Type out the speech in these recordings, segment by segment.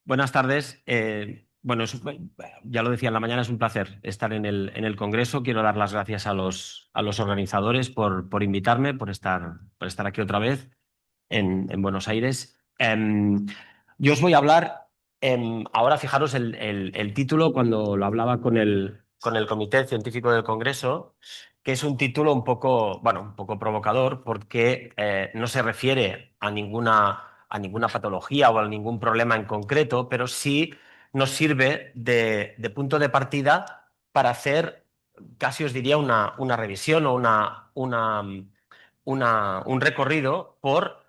Buenas tardes. Ya lo decía en la mañana, es un placer estar en el Congreso. Quiero dar las gracias a los organizadores por invitarme, por estar aquí otra vez en Buenos Aires. Yo os voy a hablar, ahora fijaros el título cuando lo hablaba con el Comité Científico del Congreso, que es un título un poco provocador porque no se refiere a ninguna patología o a ningún problema en concreto, pero sí nos sirve de punto de partida para hacer, casi os diría, una revisión o un recorrido por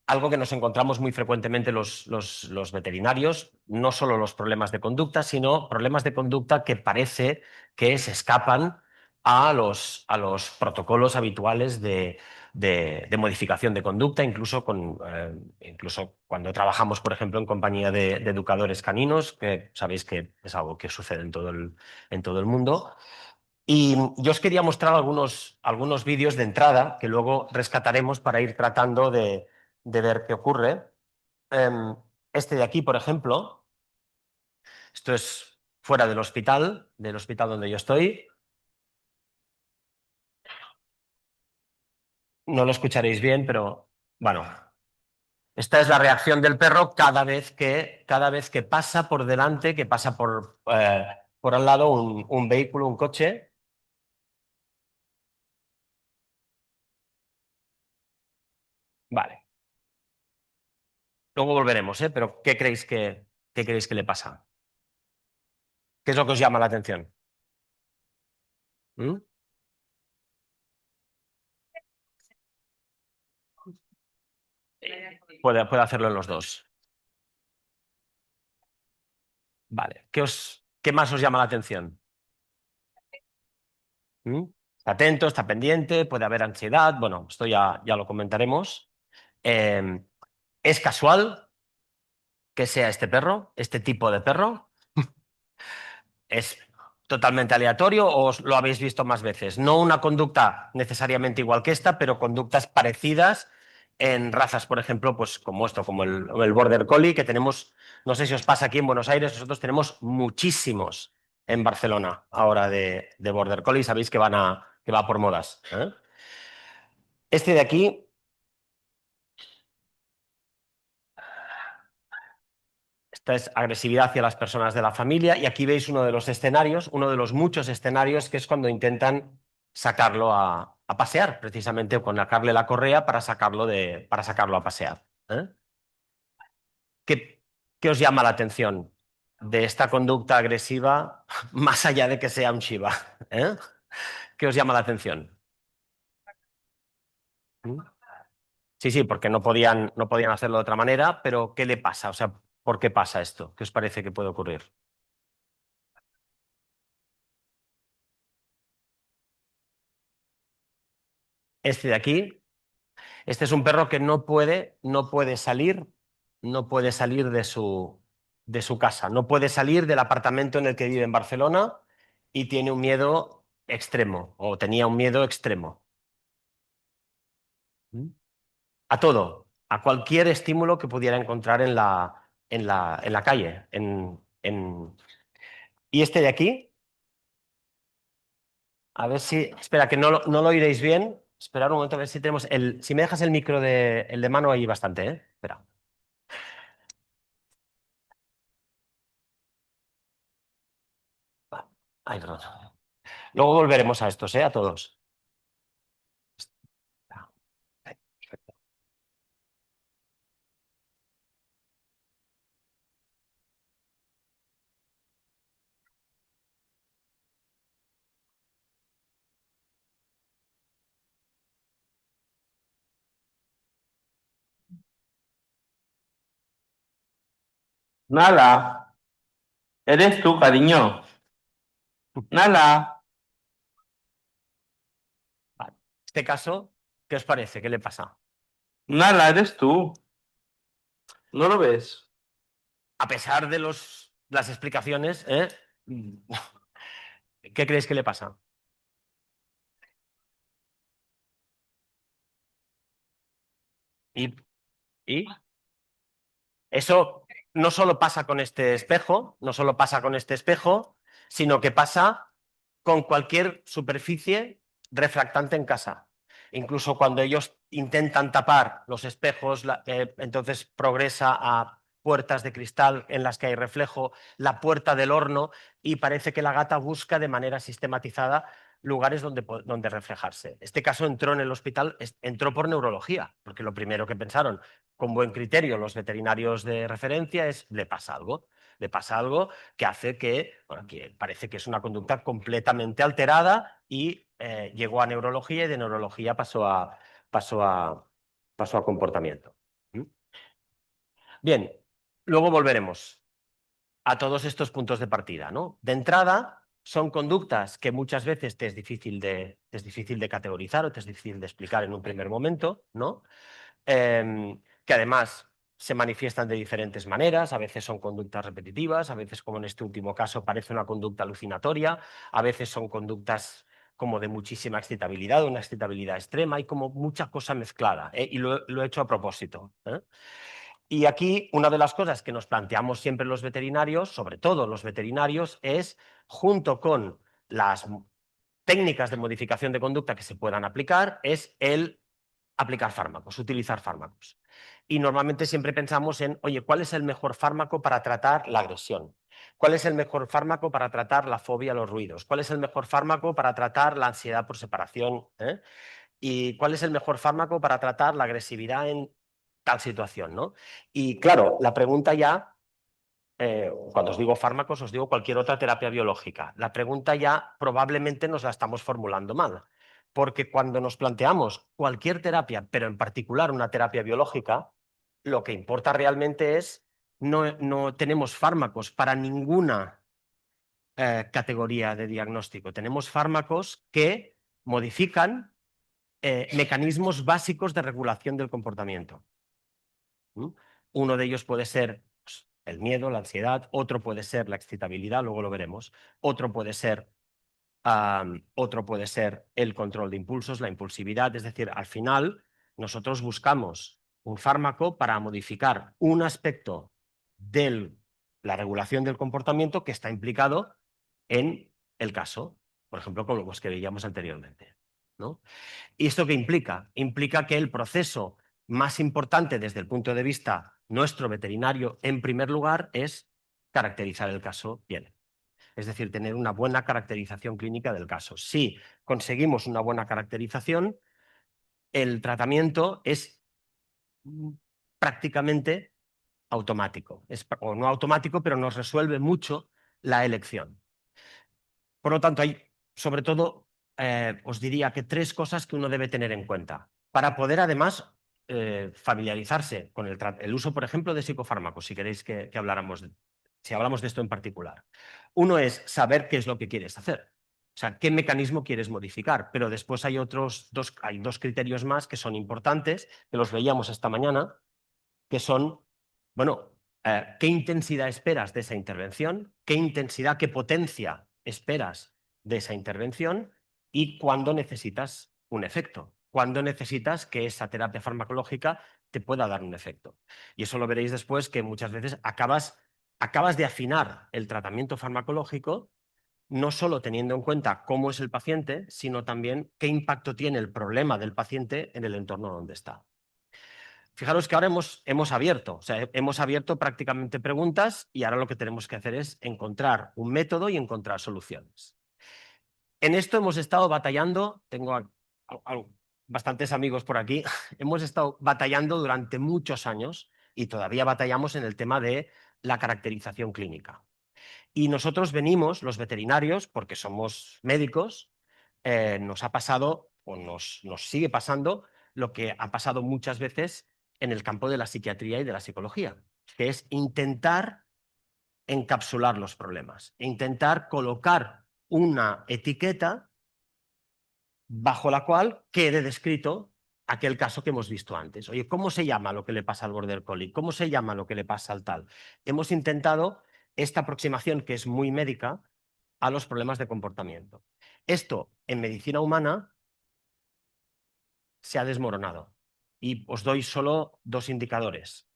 algo que nos encontramos muy frecuentemente los veterinarios, no solo los problemas de conducta, sino problemas de conducta que parece que se escapan a los protocolos habituales de modificación de conducta, incluso cuando trabajamos, por ejemplo, en compañía de educadores caninos, que sabéis que es algo que sucede en todo el mundo. Y yo os quería mostrar algunos vídeos de entrada que luego rescataremos para ir tratando de ver qué ocurre. Este de aquí, por ejemplo, esto es fuera del hospital donde yo estoy. No lo escucharéis bien, pero bueno, esta es la reacción del perro cada vez que pasa por delante, que pasa por al lado un vehículo, un coche. Vale, luego volveremos, ¿eh? Pero ¿qué creéis que le pasa? ¿Qué es lo que os llama la atención? ¿Mm? Puede hacerlo en los dos. Vale. ¿Qué más os llama la atención? ¿Mm? Está atento, está pendiente, puede haber ansiedad. Bueno, esto ya lo comentaremos. Eh, ¿Es casual que sea este perro, este tipo de perro? ¿Es totalmente aleatorio o os lo habéis visto más veces? No una conducta necesariamente igual que esta, pero conductas parecidas en razas, por ejemplo, pues como esto, como el Border Collie, que tenemos, no sé si os pasa aquí en Buenos Aires, nosotros tenemos muchísimos en Barcelona ahora de Border Collie, sabéis que va por modas, ¿eh? Este de aquí, esta es agresividad hacia las personas de la familia, y aquí veis uno de los escenarios, uno de los muchos escenarios, que es cuando intentan sacarlo a pasear, precisamente con sacarle la correa para sacarlo a pasear, ¿eh? ¿Qué os llama la atención de esta conducta agresiva, más allá de que sea un Shiba? ¿Eh? ¿Qué os llama la atención? ¿Mm? Sí, sí, porque no podían hacerlo de otra manera, pero ¿qué le pasa? O sea, ¿por qué pasa esto? ¿Qué os parece que puede ocurrir? Este de aquí. Este es un perro que no puede salir de su casa, no puede salir del apartamento en el que vive en Barcelona, y tiene un miedo extremo, o tenía un miedo extremo. ¿Mm? A todo, a cualquier estímulo que pudiera encontrar en la calle. Y este de aquí, a ver si, espera, que no lo oiréis bien. Esperad un momento a ver si tenemos si me dejas el micro el de mano ahí bastante, ¿eh? Espera. Ay, perdón. Luego volveremos a estos, ¿eh? A todos. Nala, eres tú, cariño. Nala, Vale. Este caso, ¿qué os parece? ¿Qué le pasa? Nala, eres tú. ¿No lo ves? A pesar de las explicaciones, ¿eh? ¿Qué creéis que le pasa? Y, y eso. no solo pasa con este espejo, no solo pasa con este espejo, sino que pasa con cualquier superficie refractante en casa. Incluso cuando ellos intentan tapar los espejos, entonces progresa a puertas de cristal en las que hay reflejo, la puerta del horno, y parece que la gata busca de manera sistematizada lugares donde reflejarse. Este caso entró en el hospital, entró por neurología, porque lo primero que pensaron, con buen criterio, los veterinarios de referencia es, le pasa algo que hace que, bueno, que parece que es una conducta completamente alterada y llegó a neurología y de neurología pasó a, pasó a comportamiento. ¿Mm? Bien, luego volveremos a todos estos puntos de partida, ¿no? De entrada, son conductas que muchas veces te es difícil de categorizar o te es difícil de explicar en un primer momento, ¿no? Que además se manifiestan de diferentes maneras, a veces son conductas repetitivas, a veces, como en este último caso, parece una conducta alucinatoria, a veces son conductas como de muchísima excitabilidad, una excitabilidad extrema, hay como mucha cosa mezclada, ¿eh? Y lo he hecho a propósito, ¿eh? Y aquí una de las cosas que nos planteamos siempre los veterinarios, sobre todo los veterinarios, es, junto con las técnicas de modificación de conducta que se puedan aplicar, es el aplicar fármacos, utilizar fármacos. Y normalmente siempre pensamos en, oye, ¿cuál es el mejor fármaco para tratar la agresión? ¿Cuál es el mejor fármaco para tratar la fobia a los ruidos? ¿Cuál es el mejor fármaco para tratar la ansiedad por separación? ¿Eh? ¿Y cuál es el mejor fármaco para tratar la agresividad en tal situación? ¿No? Y claro, la pregunta ya, cuando os digo fármacos, os digo cualquier otra terapia biológica. La pregunta ya probablemente nos la estamos formulando mal, porque cuando nos planteamos cualquier terapia, pero en particular una terapia biológica, lo que importa realmente es, no tenemos fármacos para ninguna categoría de diagnóstico. Tenemos fármacos que modifican mecanismos básicos de regulación del comportamiento. ¿Mm? Uno de ellos puede ser, pues, el miedo, la ansiedad, otro puede ser la excitabilidad, luego lo veremos, otro puede ser el control de impulsos, la impulsividad, es decir, al final nosotros buscamos un fármaco para modificar un aspecto de la regulación del comportamiento que está implicado en el caso, por ejemplo, con los que veíamos anteriormente, ¿no? ¿Y esto qué implica? Implica que el proceso más importante desde el punto de vista nuestro veterinario, en primer lugar, es caracterizar el caso bien. Es decir, tener una buena caracterización clínica del caso. Si conseguimos una buena caracterización, el tratamiento es prácticamente automático. O no automático, pero nos resuelve mucho la elección. Por lo tanto, hay, sobre todo, os diría que tres cosas que uno debe tener en cuenta para poder, además, familiarizarse con el uso, por ejemplo, de psicofármacos, si queréis que si hablamos de esto en particular. Uno es saber qué es lo que quieres hacer, o sea, qué mecanismo quieres modificar, pero después hay hay dos criterios más que son importantes, que los veíamos esta mañana, que son, bueno, qué intensidad esperas de esa intervención, qué intensidad, qué potencia esperas de esa intervención y cuándo necesitas un efecto, cuándo necesitas que esa terapia farmacológica te pueda dar un efecto. Y eso lo veréis después, que muchas veces acabas de afinar el tratamiento farmacológico, no solo teniendo en cuenta cómo es el paciente, sino también qué impacto tiene el problema del paciente en el entorno donde está. Fijaros que ahora hemos abierto, o sea, hemos abierto prácticamente preguntas y ahora lo que tenemos que hacer es encontrar un método y encontrar soluciones. En esto hemos estado batallando, tengo bastantes amigos por aquí, hemos estado batallando durante muchos años y todavía batallamos en el tema de la caracterización clínica. Y nosotros venimos, los veterinarios, porque somos médicos, nos ha pasado o nos sigue pasando lo que ha pasado muchas veces en el campo de la psiquiatría y de la psicología, que es intentar encapsular los problemas, intentar colocar una etiqueta bajo la cual quede descrito aquel caso que hemos visto antes. Oye, ¿cómo se llama lo que le pasa al border collie? ¿Cómo se llama lo que le pasa al tal? Hemos intentado esta aproximación, que es muy médica, a los problemas de comportamiento. Esto, en medicina humana, se ha desmoronado. Y os doy solo dos indicadores.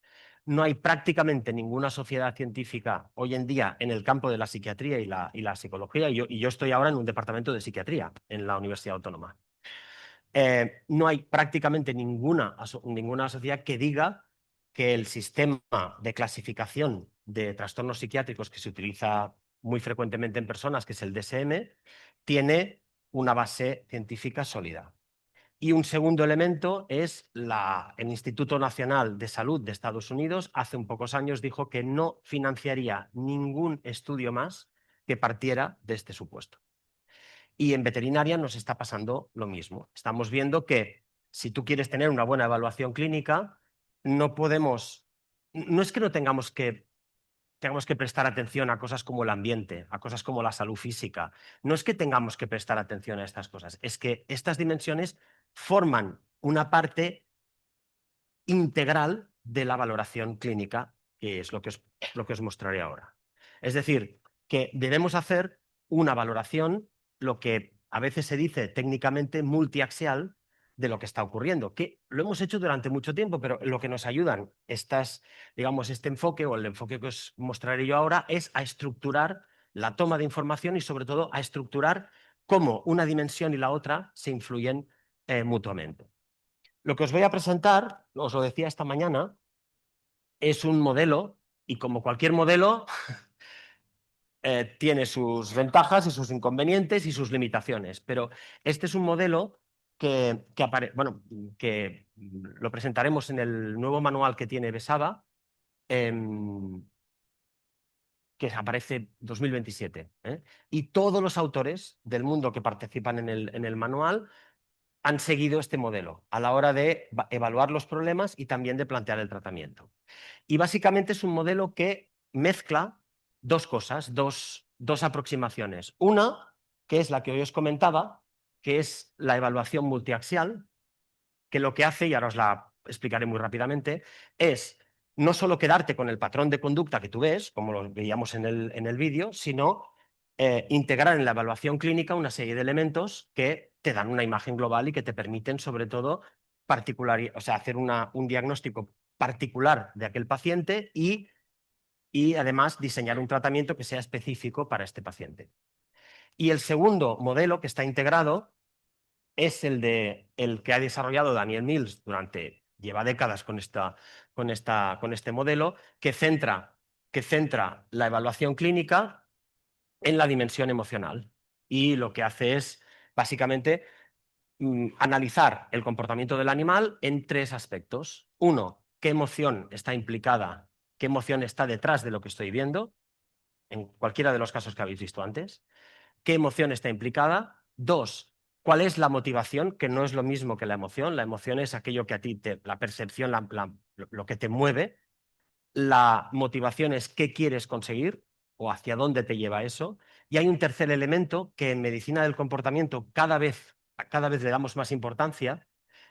no hay prácticamente ninguna sociedad científica hoy en día en el campo de la psiquiatría y la psicología, y yo estoy ahora en un departamento de psiquiatría en la Universidad Autónoma. No hay prácticamente ninguna sociedad que diga que el sistema de clasificación de trastornos psiquiátricos que se utiliza muy frecuentemente en personas, que es el DSM, tiene una base científica sólida. Y un segundo elemento es el Instituto Nacional de Salud de Estados Unidos, hace un pocos años dijo que no financiaría ningún estudio más que partiera de este supuesto. Y en veterinaria nos está pasando lo mismo. Estamos viendo que si tú quieres tener una buena evaluación clínica, no es que no tengamos que prestar atención a cosas como el ambiente, a cosas como la salud física. No es que tengamos que prestar atención a estas cosas, es que estas dimensiones forman una parte integral de la valoración clínica, que es lo que os mostraré ahora. Es decir, que debemos hacer una valoración, lo que a veces se dice técnicamente multiaxial, de lo que está ocurriendo, que lo hemos hecho durante mucho tiempo, pero lo que nos ayudan digamos, este enfoque o el enfoque que os mostraré yo ahora es a estructurar la toma de información y sobre todo a estructurar cómo una dimensión y la otra se influyen mutuamente. Lo que os voy a presentar, os lo decía esta mañana, es un modelo y como cualquier modelo tiene sus ventajas y sus inconvenientes y sus limitaciones, pero este es un modelo bueno, que lo presentaremos en el nuevo manual que tiene Besaba, que aparece 2027. Y todos los autores del mundo que participan en el manual han seguido este modelo a la hora de evaluar los problemas y también de plantear el tratamiento. Y básicamente es un modelo que mezcla dos cosas, dos aproximaciones. Una, que es la que hoy os comentaba, que es la evaluación multiaxial, que lo que hace, y ahora os la explicaré muy rápidamente, es no solo quedarte con el patrón de conducta que tú ves, como lo veíamos en el vídeo, sino integrar en la evaluación clínica una serie de elementos que te dan una imagen global y que te permiten, sobre todo, o sea, hacer un diagnóstico particular de aquel paciente y además diseñar un tratamiento que sea específico para este paciente. Y el segundo modelo que está integrado es el que ha desarrollado Daniel Mills lleva décadas con este modelo, que centra la evaluación clínica en la dimensión emocional. Y lo que hace es, básicamente, analizar el comportamiento del animal en tres aspectos. Uno, qué emoción está implicada, qué emoción está detrás de lo que estoy viendo, en cualquiera de los casos que habéis visto antes. ¿Qué emoción está implicada? Dos, ¿cuál es la motivación? Que no es lo mismo que la emoción. La emoción es aquello que a ti la percepción, lo que te mueve. La motivación es qué quieres conseguir o hacia dónde te lleva eso. Y hay un tercer elemento que en medicina del comportamiento cada vez le damos más importancia,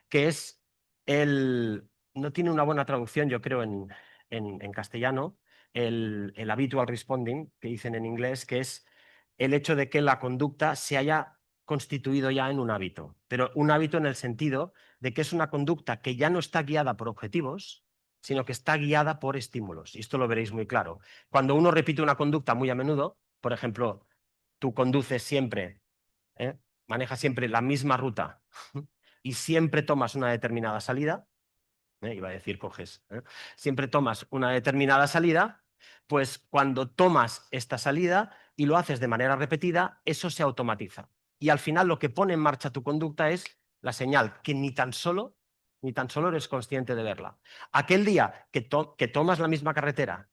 que es no tiene una buena traducción, yo creo, en castellano, el habitual responding, que dicen en inglés, que es el hecho de que la conducta se haya constituido ya en un hábito, pero un hábito en el sentido de que es una conducta que ya no está guiada por objetivos, sino que está guiada por estímulos. Y esto lo veréis muy claro. Cuando uno repite una conducta muy a menudo, por ejemplo, tú conduces siempre, ¿eh? Manejas siempre la misma ruta y siempre tomas una determinada salida, iba a decir coges, siempre tomas una determinada salida, pues cuando tomas esta salida y lo haces de manera repetida, eso se automatiza. Y al final lo que pone en marcha tu conducta es la señal que ni tan solo eres consciente de verla. Aquel día que tomas la misma carretera,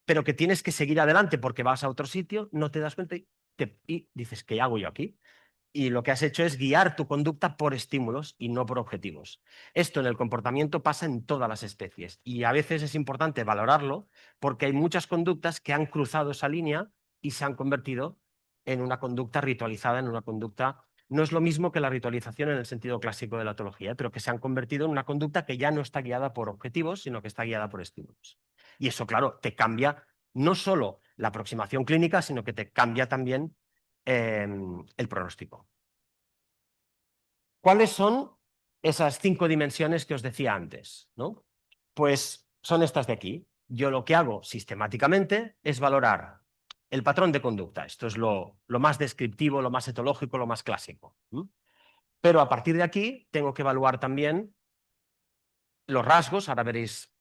pero que tienes que seguir adelante porque vas a otro sitio, no te das cuenta y dices, ¿qué hago yo aquí? Y lo que has hecho es guiar tu conducta por estímulos y no por objetivos. Esto en el comportamiento pasa en todas las especies y a veces es importante valorarlo porque hay muchas conductas que han cruzado esa línea y se han convertido en una conducta ritualizada, en una conducta. No es lo mismo que la ritualización en el sentido clásico de la etología, pero que se han convertido en una conducta que ya no está guiada por objetivos, sino que está guiada por estímulos. Y eso, claro, te cambia no solo la aproximación clínica, sino que te cambia también el pronóstico. ¿Cuáles son esas 5 dimensiones que os decía antes? ¿No? Pues son estas de aquí. Yo lo que hago sistemáticamente es valorar el patrón de conducta. Esto es lo más descriptivo, lo más etológico, lo más clásico. Pero a partir de aquí tengo que evaluar también los rasgos. Ahora veréis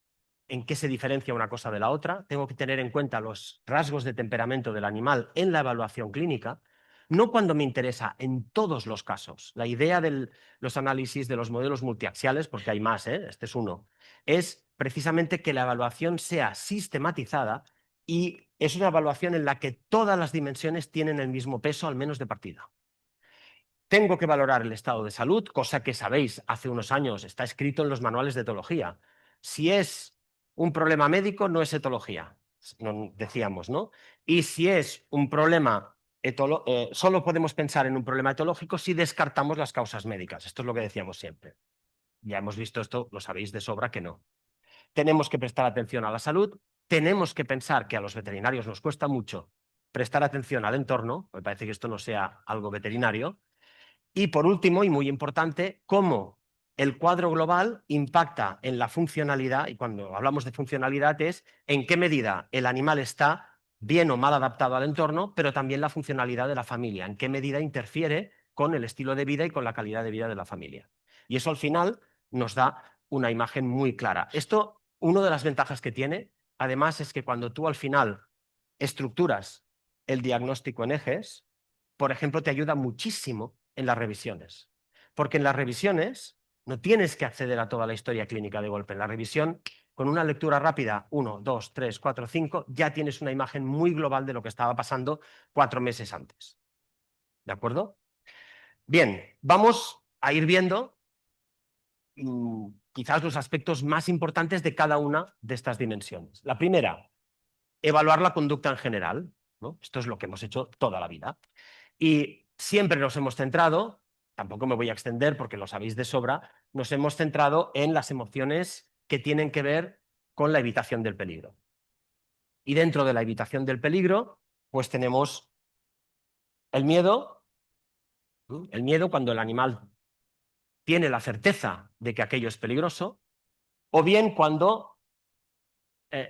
en qué se diferencia una cosa de la otra. Tengo que tener en cuenta los rasgos de temperamento del animal en la evaluación clínica, no cuando me interesa, en todos los casos. La idea de los análisis de los modelos multiaxiales, porque hay más, este es uno, es precisamente que la evaluación sea sistematizada y es una evaluación en la que todas las dimensiones tienen el mismo peso, al menos de partida. Tengo que valorar el estado de salud, cosa que sabéis, hace unos años está escrito en los manuales de etología. Si es un problema médico, no es etología, decíamos, ¿no? Y si es un problema solo podemos pensar en un problema etológico si descartamos las causas médicas. Esto es lo que decíamos siempre. Ya hemos visto esto, lo sabéis de sobra que no. Tenemos que prestar atención a la salud, tenemos que pensar que a los veterinarios nos cuesta mucho prestar atención al entorno, me parece que esto no sea algo veterinario. Y por último, y muy importante, cómo el cuadro global impacta en la funcionalidad, y cuando hablamos de funcionalidad es en qué medida el animal está bien o mal adaptado al entorno, pero también la funcionalidad de la familia, en qué medida interfiere con el estilo de vida y con la calidad de vida de la familia. Y eso al final nos da una imagen muy clara. Esto, una de las ventajas que tiene, además, es que cuando tú al final estructuras el diagnóstico en ejes, por ejemplo, te ayuda muchísimo en las revisiones. Porque en las revisiones no tienes que acceder a toda la historia clínica de golpe. En la revisión, con una lectura rápida, 1, 2, 3, 4, 5, ya tienes una imagen muy global de lo que estaba pasando 4 meses antes. ¿De acuerdo? Bien, vamos a ir viendo quizás los aspectos más importantes de cada una de estas dimensiones. La primera, evaluar la conducta en general, ¿no? Esto es lo que hemos hecho toda la vida. Y siempre nos hemos centrado, tampoco me voy a extender porque lo sabéis de sobra, nos hemos centrado en las emociones que tienen que ver con la evitación del peligro. Y dentro de la evitación del peligro, pues tenemos el miedo. El miedo cuando el animal tiene la certeza de que aquello es peligroso, o bien cuando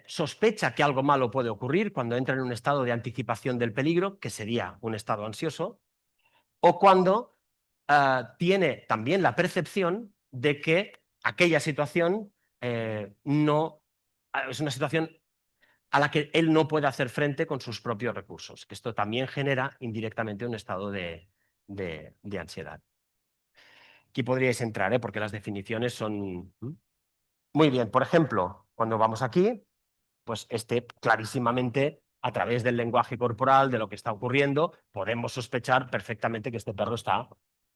sospecha que algo malo puede ocurrir, cuando entra en un estado de anticipación del peligro, que sería un estado ansioso, o cuando tiene también la percepción de que aquella situación no es una situación a la que él no puede hacer frente con sus propios recursos, que esto también genera indirectamente un estado de ansiedad. Aquí podríais entrar, porque las definiciones son... Muy bien, por ejemplo, cuando vamos aquí, pues clarísimamente, a través del lenguaje corporal, de lo que está ocurriendo, podemos sospechar perfectamente que este perro está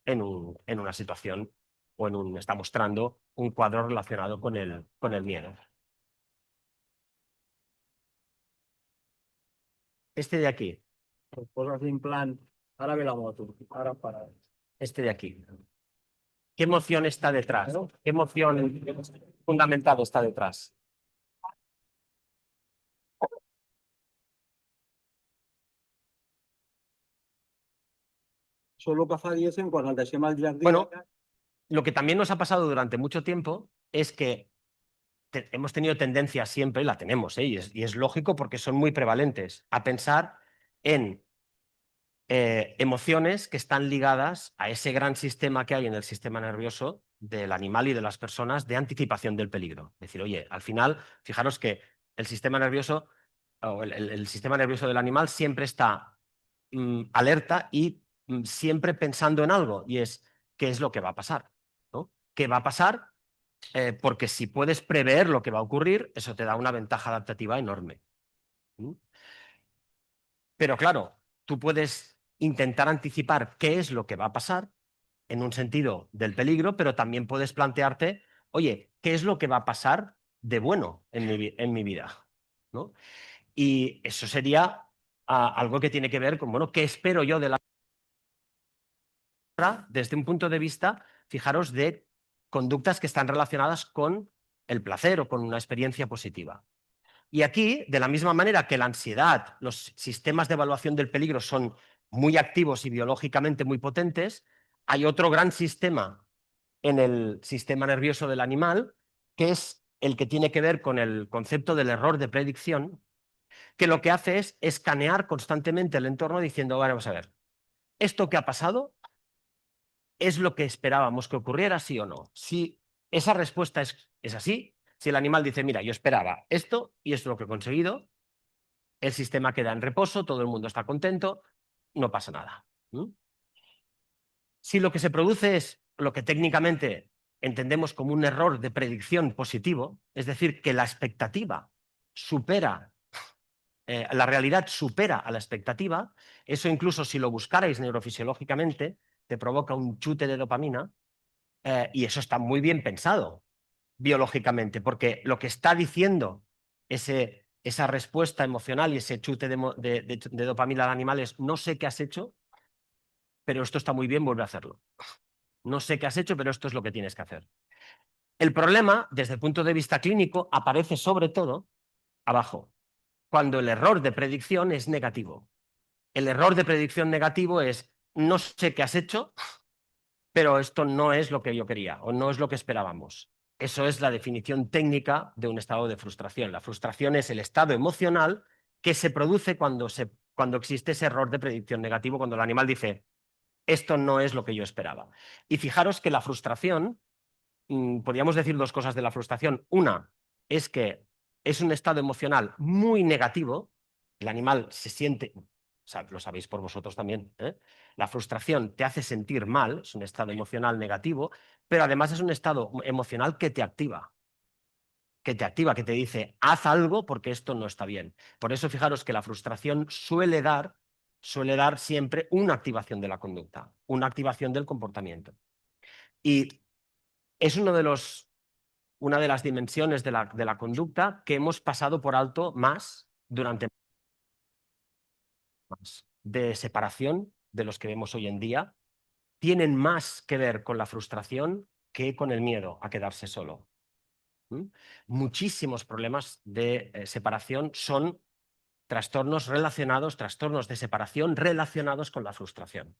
en una situación o está mostrando un cuadro relacionado con el miedo. Este de aquí. Pues cosas en plan, ahora ve la moto, ahora para. Este de aquí. ¿Qué emoción está detrás? ¿Qué emoción fundamental está detrás? Solo que fa diguéssim, quan el deixem al jardí... Bueno, lo que también nos ha pasado durante mucho tiempo es que hemos tenido tendencia siempre, y la tenemos, y es lógico porque son muy prevalentes, a pensar en emociones que están ligadas a ese gran sistema que hay en el sistema nervioso del animal y de las personas de anticipación del peligro. Es decir, oye, al final, fijaros que el sistema nervioso o el sistema nervioso del animal siempre está alerta y siempre pensando en algo, y es qué es lo que va a pasar, ¿no? ¿Qué va a pasar? Porque si puedes prever lo que va a ocurrir, eso te da una ventaja adaptativa enorme. Pero claro, tú puedes intentar anticipar qué es lo que va a pasar en un sentido del peligro, pero también puedes plantearte, oye, ¿qué es lo que va a pasar de bueno en mi vida? ¿No? Y eso sería algo que tiene que ver con, bueno, ¿qué espero yo de la desde un punto de vista, fijaros, de conductas que están relacionadas con el placer o con una experiencia positiva? Y aquí, de la misma manera que la ansiedad, los sistemas de evaluación del peligro son muy activos y biológicamente muy potentes, hay otro gran sistema en el sistema nervioso del animal, que es el que tiene que ver con el concepto del error de predicción, que lo que hace es escanear constantemente el entorno diciendo, bueno, vamos a ver, ¿esto que ha pasado es lo que esperábamos que ocurriera, sí o no? Si esa respuesta es así, si el animal dice, mira, yo esperaba esto y esto es lo que he conseguido, el sistema queda en reposo, todo el mundo está contento, no pasa nada. Si lo que se produce es lo que técnicamente entendemos como un error de predicción positivo, es decir, que la expectativa supera, la realidad supera a la expectativa, eso incluso si lo buscarais neurofisiológicamente, te provoca un chute de dopamina, y eso está muy bien pensado biológicamente, porque lo que está diciendo esa respuesta emocional y ese chute de dopamina al animal es, no sé qué has hecho, pero esto está muy bien, vuelve a hacerlo. No sé qué has hecho, pero esto es lo que tienes que hacer. El problema, desde el punto de vista clínico, aparece sobre todo abajo, cuando el error de predicción es negativo. El error de predicción negativo es, no sé qué has hecho, pero esto no es lo que yo quería o no es lo que esperábamos. Eso es la definición técnica de un estado de frustración. La frustración es el estado emocional que se produce cuando existe ese error de predicción negativo, cuando el animal dice, esto no es lo que yo esperaba. Y fijaros que la frustración, podríamos decir dos cosas de la frustración. Una es que es un estado emocional muy negativo, el animal se siente, o sea, lo sabéis por vosotros también, ¿eh? La frustración te hace sentir mal, es un estado emocional negativo, pero además es un estado emocional que te dice, haz algo porque esto no está bien. Por eso fijaros que la frustración suele dar siempre una activación de la conducta, una activación del comportamiento. Y es una de las dimensiones de la conducta que hemos pasado por alto más durante más de separación de los que vemos hoy en día, tienen más que ver con la frustración que con el miedo a quedarse solo. Muchísimos problemas de separación son trastornos de separación relacionados con la frustración.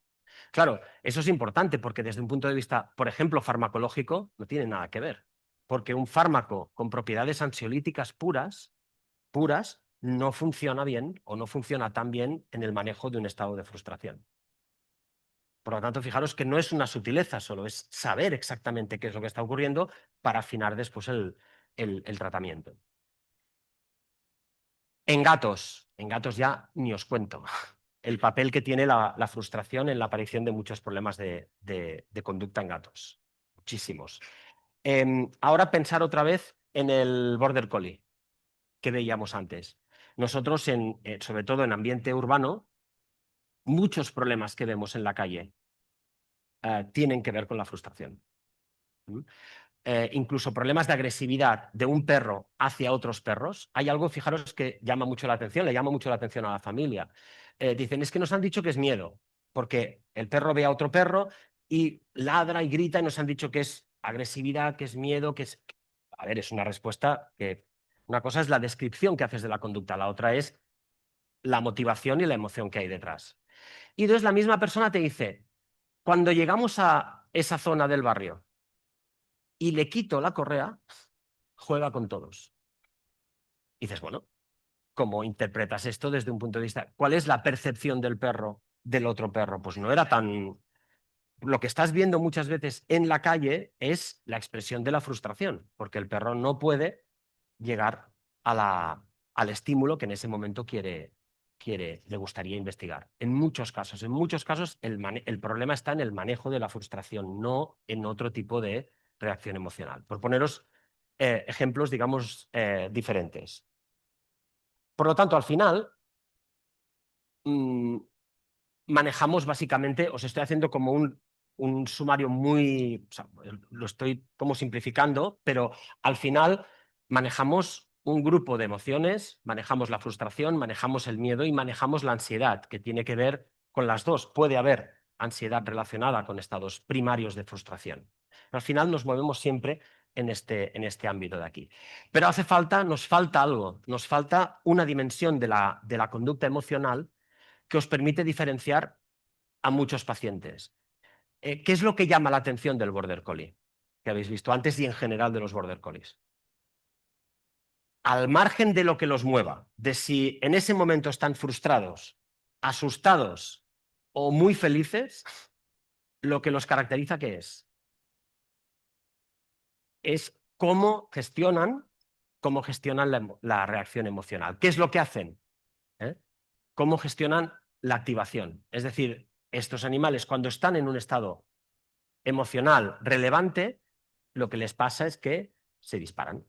Claro, eso es importante porque desde un punto de vista, por ejemplo, farmacológico, no tiene nada que ver. Porque un fármaco con propiedades ansiolíticas puras, no funciona bien o no funciona tan bien en el manejo de un estado de frustración. Por lo tanto, fijaros que no es una sutileza solo, es saber exactamente qué es lo que está ocurriendo para afinar después el tratamiento. En gatos ya ni os cuento el papel que tiene la frustración en la aparición de muchos problemas de conducta en gatos. Muchísimos. Ahora pensar otra vez en el Border Collie que veíamos antes. Nosotros, sobre todo en ambiente urbano, muchos problemas que vemos en la calle tienen que ver con la frustración. Incluso problemas de agresividad de un perro hacia otros perros. Hay algo, fijaros, que llama mucho la atención, le llama mucho la atención a la familia. Dicen, es que nos han dicho que es miedo, porque el perro ve a otro perro y ladra y grita y nos han dicho que es agresividad, que es miedo, que es... A ver, es una respuesta que... Una cosa es la descripción que haces de la conducta, la otra es la motivación y la emoción que hay detrás. Y entonces la misma persona te dice, cuando llegamos a esa zona del barrio y le quito la correa, juega con todos. Y dices, bueno, ¿cómo interpretas esto desde un punto de vista? ¿Cuál es la percepción del perro del otro perro? Pues no era tan... Lo que estás viendo muchas veces en la calle es la expresión de la frustración, porque el perro no puede llegar al estímulo que en ese momento le gustaría investigar. En muchos casos, el problema está en el manejo de la frustración, no en otro tipo de reacción emocional. Por poneros ejemplos, digamos, diferentes. Por lo tanto, al final, manejamos básicamente, os estoy haciendo como un sumario muy, o sea, lo estoy como simplificando, pero al final manejamos un grupo de emociones, manejamos la frustración, manejamos el miedo y manejamos la ansiedad, que tiene que ver con las dos. Puede haber ansiedad relacionada con estados primarios de frustración. Pero al final nos movemos siempre en este ámbito de aquí. Pero nos falta algo, nos falta una dimensión de la conducta emocional que os permite diferenciar a muchos pacientes. ¿Qué es lo que llama la atención del Border Collie? Que habéis visto antes y en general de los Border Collies. al margen de lo que los mueva, de si en ese momento están frustrados, asustados o muy felices, lo que los caracteriza, ¿qué es? Es cómo gestionan la reacción emocional. ¿Qué es lo que hacen? ¿Eh? ¿Cómo gestionan la activación? Es decir, estos animales cuando están en un estado emocional relevante, lo que les pasa es que se disparan,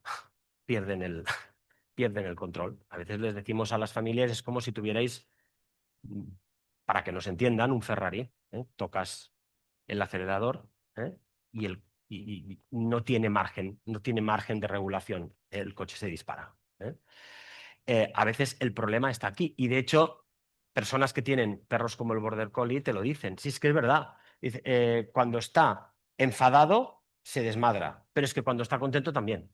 pierden el control. A veces les decimos a las familias, es como si tuvierais, para que nos entiendan, un Ferrari. Tocas el acelerador, ¿eh? y, y no tiene margen de regulación. El coche se dispara. A veces el problema está aquí. Y de hecho, personas que tienen perros como el Border Collie te lo dicen. Sí, es que es verdad. Dice, cuando está enfadado, se desmadra. Pero es que cuando está contento también.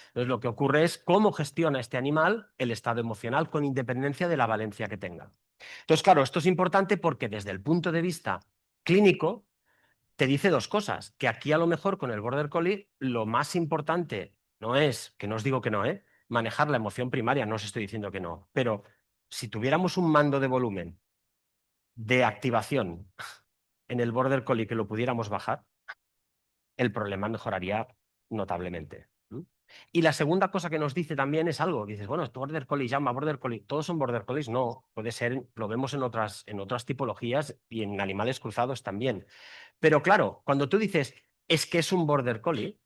Entonces, lo que ocurre es cómo gestiona este animal el estado emocional con independencia de la valencia que tenga. Entonces, claro, esto es importante porque desde el punto de vista clínico te dice dos cosas, que aquí a lo mejor con el Border Collie lo más importante no es, que no os digo que no, manejar la emoción primaria, no os estoy diciendo que no, pero si tuviéramos un mando de volumen de activación en el Border Collie que lo pudiéramos bajar, el problema mejoraría notablemente. Y la segunda cosa que nos dice también es algo, dices, bueno, Border Collie llama Border Collie, ¿todos son Border Collies? No, puede ser, lo vemos en otras tipologías y en animales cruzados también. Pero claro, cuando tú dices, es que es un Border Collie,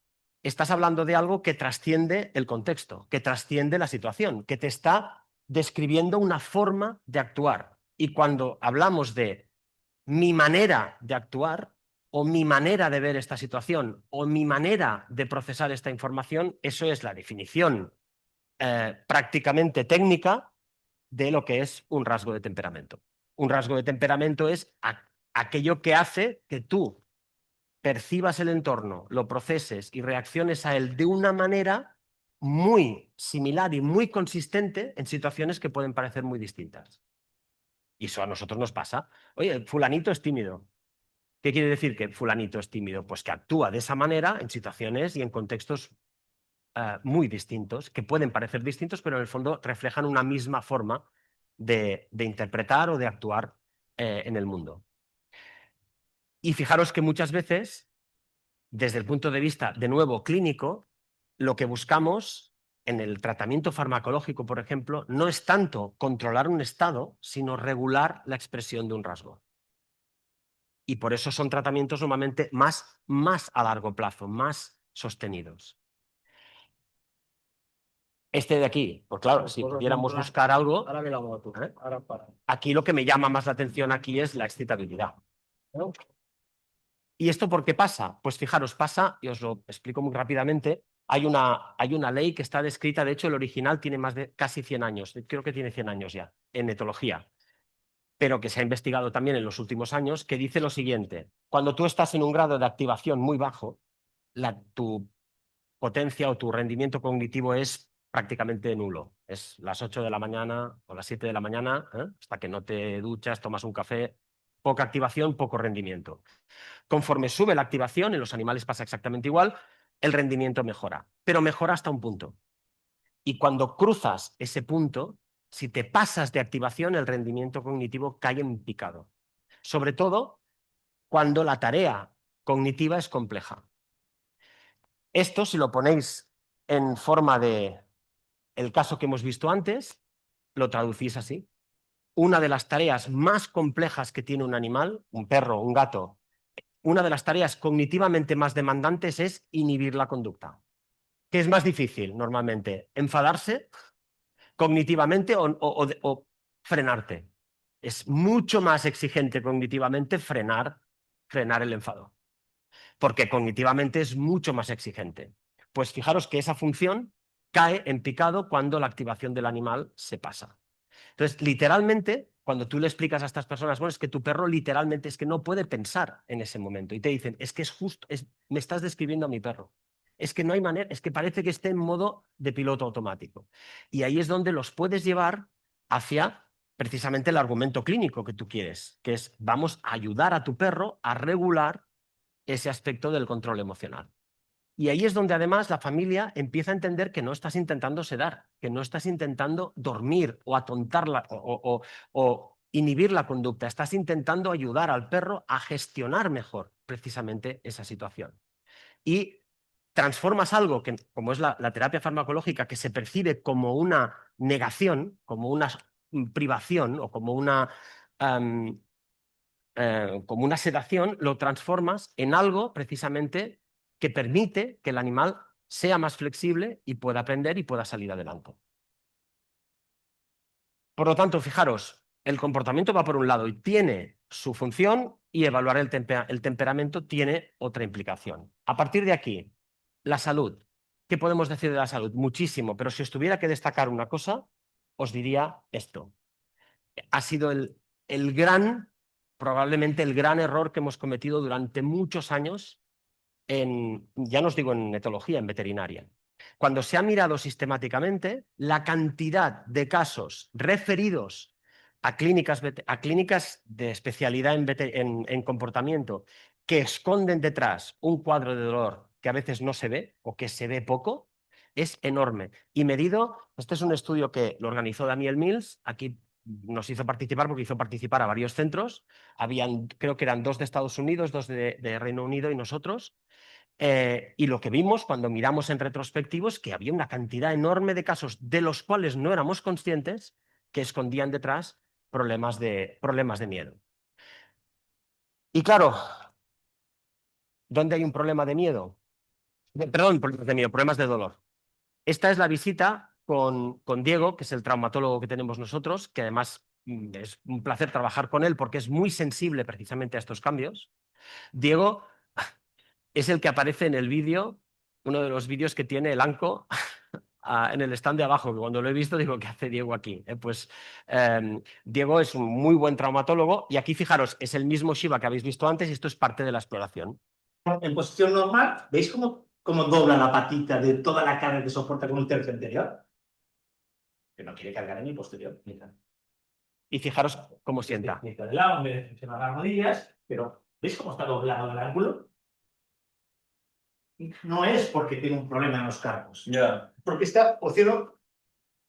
estás hablando de algo que trasciende el contexto, que trasciende la situación, que te está describiendo una forma de actuar. Y cuando hablamos de mi manera de actuar, o mi manera de ver esta situación, o mi manera de procesar esta información, eso es la definición prácticamente técnica de lo que es un rasgo de temperamento. Un rasgo de temperamento es aquello que hace que tú percibas el entorno, lo proceses y reacciones a él de una manera muy similar y muy consistente en situaciones que pueden parecer muy distintas. Y eso a nosotros nos pasa. Oye, fulanito es tímido. ¿Qué quiere decir que fulanito es tímido? Pues que actúa de esa manera en situaciones y en contextos muy distintos, que pueden parecer distintos, pero en el fondo reflejan una misma forma de interpretar o de actuar en el mundo. Y fijaros que muchas veces, desde el punto de vista, de nuevo, clínico, lo que buscamos en el tratamiento farmacológico, por ejemplo, no es tanto controlar un estado, sino regular la expresión de un rasgo. Y por eso son tratamientos normalmente más a largo plazo, más sostenidos. Este de aquí, pues claro, si pudiéramos buscar algo, Ahora ve la moto. ¿eh? Ahora para. Aquí lo que me llama más la atención aquí es la excitabilidad. ¿Y esto por qué pasa? Pues fijaros, pasa, y os lo explico muy rápidamente, hay una ley que está descrita, de hecho el original tiene más de casi 100 años, creo que tiene 100 años ya, en etología, pero que se ha investigado también en los últimos años, que dice lo siguiente: cuando tú estás en un grado de activación muy bajo, tu potencia o tu rendimiento cognitivo es prácticamente nulo. Es las 8 de la mañana o las 7 de la mañana, hasta que no te duchas, tomas un café, poca activación, poco rendimiento. Conforme sube la activación, en los animales pasa exactamente igual, el rendimiento mejora, pero mejora hasta un punto. Y cuando cruzas ese punto, si te pasas de activación, el rendimiento cognitivo cae en picado. Sobre todo cuando la tarea cognitiva es compleja. Esto, si lo ponéis en forma de el caso que hemos visto antes, lo traducís así. Una de las tareas más complejas que tiene un animal, un perro, un gato, una de las tareas cognitivamente más demandantes es inhibir la conducta. ¿Qué es más difícil normalmente? ¿Enfadarse cognitivamente o frenarte? Es mucho más exigente cognitivamente frenar el enfado, porque cognitivamente es mucho más exigente. Pues fijaros que esa función cae en picado cuando la activación del animal se pasa. Entonces, literalmente, cuando tú le explicas a estas personas, bueno, es que tu perro literalmente es que no puede pensar en ese momento, y te dicen, es que es justo, me estás describiendo a mi perro. Es que no hay manera, es que parece que esté en modo de piloto automático. Y ahí es donde los puedes llevar hacia precisamente el argumento clínico que tú quieres, que es vamos a ayudar a tu perro a regular ese aspecto del control emocional. Y ahí es donde además la familia empieza a entender que no estás intentando sedar, que no estás intentando dormir o atontarla o inhibir la conducta, estás intentando ayudar al perro a gestionar mejor precisamente esa situación. Y transformas algo que, como es la terapia farmacológica, que se percibe como una negación, como una privación o como una sedación, lo transformas en algo precisamente que permite que el animal sea más flexible y pueda aprender y pueda salir adelante. Por lo tanto, fijaros, el comportamiento va por un lado y tiene su función, y evaluar el temperamento tiene otra implicación. A partir de aquí, la salud. ¿Qué podemos decir de la salud? Muchísimo, pero si os tuviera que destacar una cosa, os diría esto. Ha sido probablemente el gran error que hemos cometido durante muchos años ya no os digo en etología, en veterinaria. Cuando se ha mirado sistemáticamente la cantidad de casos referidos a clínicas de especialidad en comportamiento que esconden detrás un cuadro de dolor que a veces no se ve o que se ve poco, es enorme. Y medido, este es un estudio que lo organizó Daniel Mills, aquí nos hizo participar porque hizo participar a varios centros, creo que eran 2 de Estados Unidos, 2 de Reino Unido y nosotros. Y lo que vimos cuando miramos en retrospectivo es que había una cantidad enorme de casos de los cuales no éramos conscientes que escondían detrás problemas de miedo. Y claro, ¿dónde hay un problema de miedo? Perdón, problemas de miedo, problemas de dolor. Esta es la visita con Diego, que es el traumatólogo que tenemos nosotros, que además es un placer trabajar con él porque es muy sensible precisamente a estos cambios. Diego es el que aparece en el vídeo, uno de los vídeos que tiene el ANCO en el stand de abajo, que cuando lo he visto digo, ¿qué hace Diego aquí? Diego es un muy buen traumatólogo y aquí fijaros, es el mismo Shiva que habéis visto antes y esto es parte de la exploración. En posición normal, ¿veis cómo dobla la patita de toda la carga que soporta con un tercio anterior? Que no quiere cargar en el posterior. Y fijaros cómo sienta. De lado, en vez de flexionar las rodillas, pero ¿veis cómo está doblado el ángulo? No es porque tiene un problema en los carpos. Ya. Porque está haciendo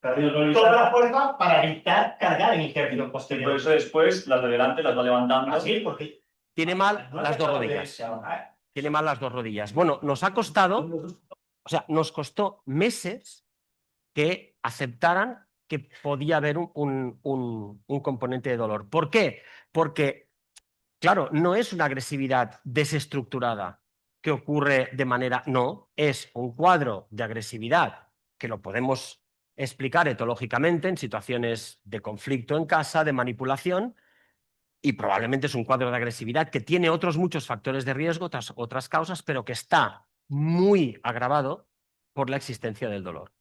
toda la fuerza para evitar cargar en el tercio posterior. Por eso después las de delante las va levantando. Así, porque tiene mal las dos rodillas. Tiene mal las dos rodillas. Bueno, nos ha costado, o sea, nos costó meses que aceptaran que podía haber un componente de dolor. ¿Por qué? Porque, claro, no es una agresividad desestructurada que ocurre de manera... No, es un cuadro de agresividad que lo podemos explicar etológicamente en situaciones de conflicto en casa, de manipulación, y probablemente es un cuadro de agresividad que tiene otros muchos factores de riesgo, otras causas, pero que está muy agravado por la existencia del dolor.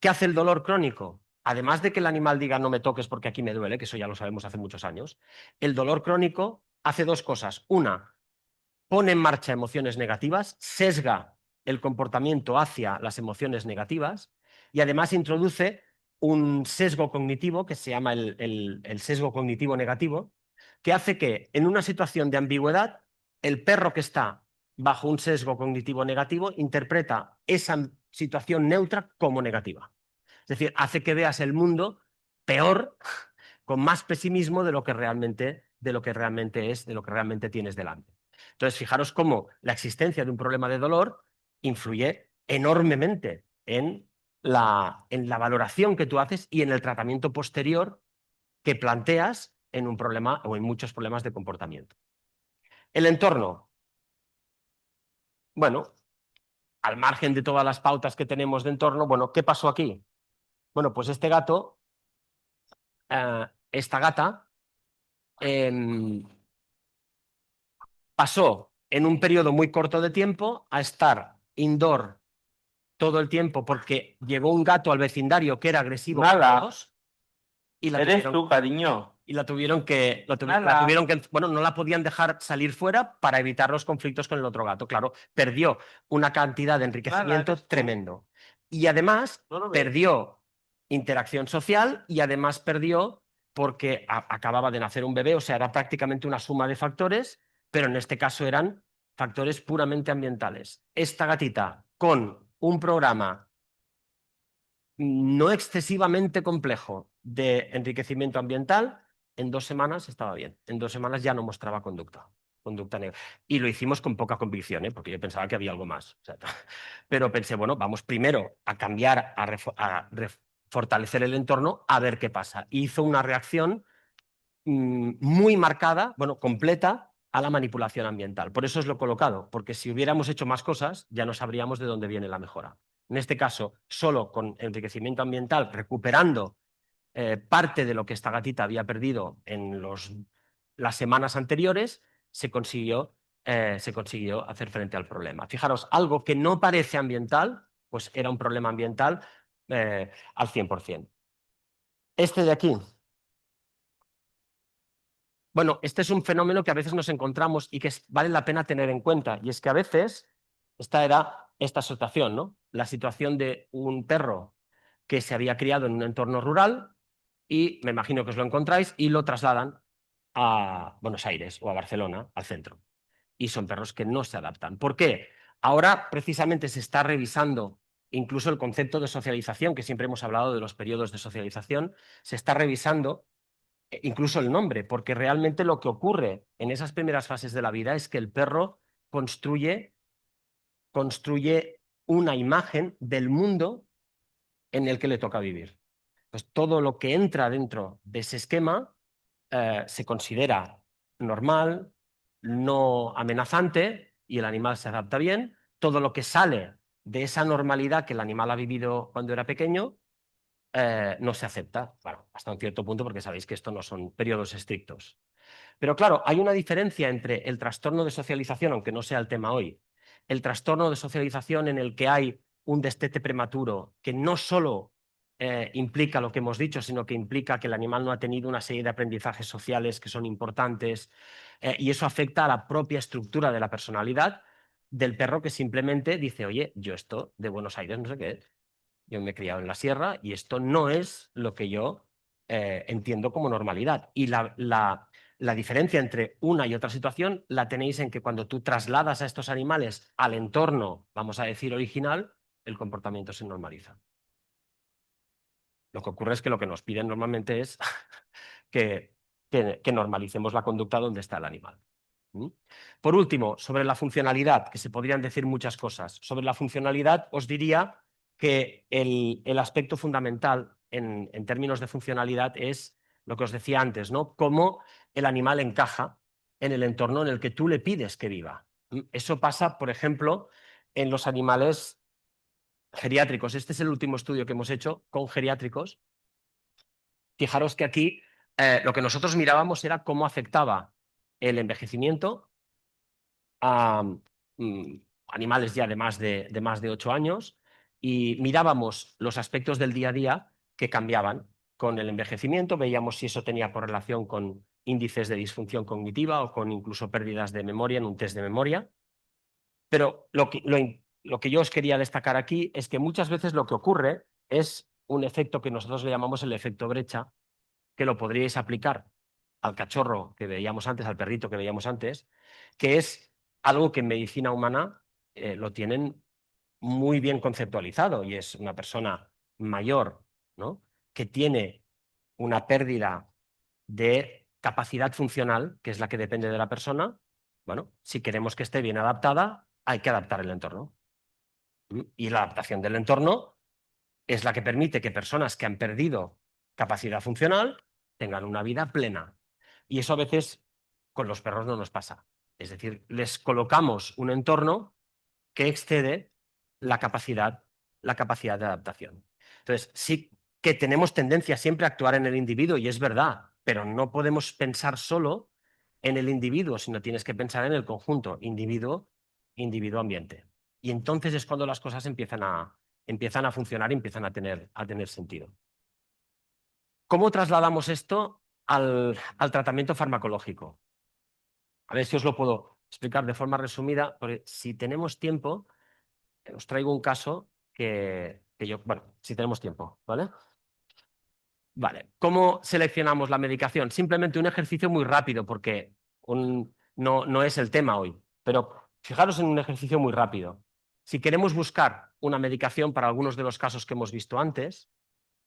¿Qué hace el dolor crónico? Además de que el animal diga no me toques porque aquí me duele, que eso ya lo sabemos hace muchos años, el dolor crónico hace dos cosas. Una, pone en marcha emociones negativas, sesga el comportamiento hacia las emociones negativas y además introduce un sesgo cognitivo que se llama el sesgo cognitivo negativo, que hace que en una situación de ambigüedad el perro que está bajo un sesgo cognitivo negativo interpreta esa situación neutra como negativa. Es decir, hace que veas el mundo peor, con más pesimismo de lo que realmente es, de lo que realmente tienes delante. Entonces, fijaros cómo la existencia de un problema de dolor influye enormemente en la valoración que tú haces y en el tratamiento posterior que planteas en un problema o en muchos problemas de comportamiento. El entorno. Bueno, al margen de todas las pautas que tenemos de entorno, bueno, ¿qué pasó aquí? Bueno, pues este gato, esta gata, pasó en un periodo muy corto de tiempo a estar indoor todo el tiempo porque llegó un gato al vecindario que era agresivo. Nada. Y la Eres tuvieron, tú, cariño. y la tuvieron que, bueno, no la podían dejar salir fuera para evitar los conflictos con el otro gato. Claro, perdió una cantidad de enriquecimiento tremendo. Y además perdió interacción social y además perdió porque acababa de nacer un bebé, o sea, era prácticamente una suma de factores, pero en este caso eran factores puramente ambientales. Esta gatita con un programa no excesivamente complejo de enriquecimiento ambiental, en 2 semanas estaba bien. En 2 semanas ya no mostraba conducta negra. Y lo hicimos con poca convicción, porque yo pensaba que había algo más. O sea, pero pensé, bueno, vamos primero a cambiar, a fortalecer el entorno, a ver qué pasa. Hizo una reacción muy marcada, bueno, completa, a la manipulación ambiental. Por eso os lo he colocado, porque si hubiéramos hecho más cosas, ya no sabríamos de dónde viene la mejora. En este caso, solo con enriquecimiento ambiental, recuperando parte de lo que esta gatita había perdido en las semanas anteriores, se consiguió hacer frente al problema. Fijaros, algo que no parece ambiental, pues era un problema ambiental al 100%. Este de aquí. Bueno, este es un fenómeno que a veces nos encontramos y que vale la pena tener en cuenta. Y es que a veces esta era esta situación, ¿no? La situación de un perro que se había criado en un entorno rural y me imagino que os lo encontráis y lo trasladan a Buenos Aires o a Barcelona, al centro. Y son perros que no se adaptan. ¿Por qué? Ahora precisamente se está revisando incluso el concepto de socialización, que siempre hemos hablado de los periodos de socialización, se está revisando incluso el nombre, porque realmente lo que ocurre en esas primeras fases de la vida es que el perro construye una imagen del mundo en el que le toca vivir. Pues todo lo que entra dentro de ese esquema se considera normal, no amenazante y el animal se adapta bien. Todo lo que sale de esa normalidad que el animal ha vivido cuando era pequeño no se acepta. Bueno, hasta un cierto punto, porque sabéis que esto no son periodos estrictos. Pero claro, hay una diferencia entre el trastorno de socialización, aunque no sea el tema hoy, el trastorno de socialización en el que hay un destete prematuro que no solo implica lo que hemos dicho, sino que implica que el animal no ha tenido una serie de aprendizajes sociales que son importantes y eso afecta a la propia estructura de la personalidad del perro que simplemente dice, oye, yo esto de Buenos Aires no sé qué es. Yo me he criado en la sierra y esto no es lo que yo entiendo como normalidad. Y la diferencia entre una y otra situación la tenéis en que cuando tú trasladas a estos animales al entorno, vamos a decir, original, el comportamiento se normaliza. Lo que ocurre es que lo que nos piden normalmente es que normalicemos la conducta donde está el animal. Por último, sobre la funcionalidad, que se podrían decir muchas cosas. Sobre la funcionalidad os diría que el aspecto fundamental en términos de funcionalidad es lo que os decía antes, ¿no? Cómo el animal encaja en el entorno en el que tú le pides que viva. Eso pasa, por ejemplo, en los animales geriátricos. Este es el último estudio que hemos hecho con geriátricos. Fijaros que aquí lo que nosotros mirábamos era cómo afectaba el envejecimiento a animales ya de más de 8 años y mirábamos los aspectos del día a día que cambiaban con el envejecimiento, veíamos si eso tenía correlación con índices de disfunción cognitiva o con incluso pérdidas de memoria en un test de memoria. Pero lo que yo os quería destacar aquí es que muchas veces lo que ocurre es un efecto que nosotros le llamamos el efecto brecha, que lo podríais aplicar al cachorro que veíamos antes, al perrito que veíamos antes, que es algo que en medicina humana lo tienen muy bien conceptualizado y es una persona mayor, ¿no? Que tiene una pérdida de capacidad funcional, que es la que depende de la persona. Bueno, si queremos que esté bien adaptada, hay que adaptar el entorno. Y la adaptación del entorno es la que permite que personas que han perdido capacidad funcional tengan una vida plena. Y eso a veces con los perros no nos pasa. Es decir, les colocamos un entorno que excede la capacidad de adaptación. Entonces, sí que tenemos tendencia siempre a actuar en el individuo, y es verdad, pero no podemos pensar solo en el individuo, sino tienes que pensar en el conjunto, individuo, ambiente. Y entonces es cuando las cosas empiezan a funcionar y empiezan a tener sentido. ¿Cómo trasladamos esto al tratamiento farmacológico? A ver si os lo puedo explicar de forma resumida, porque si tenemos tiempo, os traigo un caso bueno, si tenemos tiempo, ¿vale? Vale, ¿cómo seleccionamos la medicación? Simplemente un ejercicio muy rápido, porque no es el tema hoy, pero fijaros en un ejercicio muy rápido. Si queremos buscar una medicación para algunos de los casos que hemos visto antes,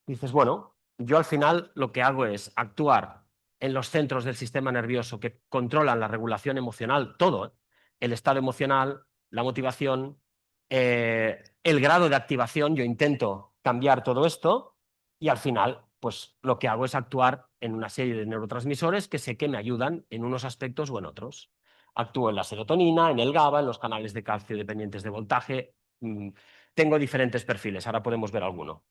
dices, bueno, yo al final lo que hago es actuar en los centros del sistema nervioso que controlan la regulación emocional, todo, el estado emocional, la motivación, el grado de activación, yo intento cambiar todo esto y al final, pues lo que hago es actuar en una serie de neurotransmisores que sé que me ayudan en unos aspectos o en otros. Actúo en la serotonina, en el GABA, en los canales de calcio dependientes de voltaje. Tengo diferentes perfiles, ahora podemos ver alguno.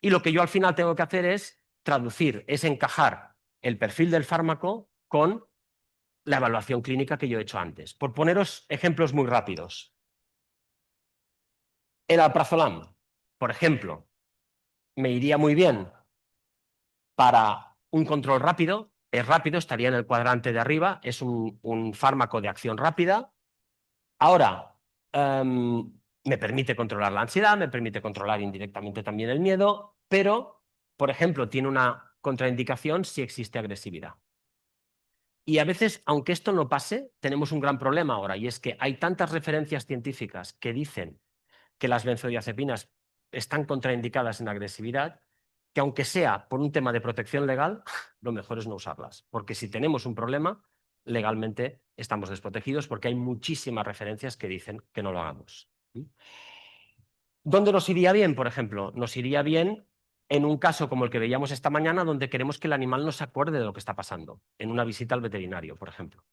Y lo que yo al final tengo que hacer es traducir, es encajar el perfil del fármaco con la evaluación clínica que yo he hecho antes. Por poneros ejemplos muy rápidos. El alprazolam, por ejemplo, me iría muy bien para un control rápido. Es rápido, estaría en el cuadrante de arriba, es un fármaco de acción rápida. Ahora, me permite controlar la ansiedad, me permite controlar indirectamente también el miedo, pero, por ejemplo, tiene una contraindicación si existe agresividad. Y a veces, aunque esto no pase, tenemos un gran problema ahora, y es que hay tantas referencias científicas que dicen que las benzodiazepinas están contraindicadas en agresividad, que aunque sea por un tema de protección legal, lo mejor es no usarlas, porque si tenemos un problema, legalmente estamos desprotegidos porque hay muchísimas referencias que dicen que no lo hagamos. ¿Dónde nos iría bien, por ejemplo? Nos iría bien en un caso como el que veíamos esta mañana, donde queremos que el animal no se acuerde de lo que está pasando, en una visita al veterinario, por ejemplo.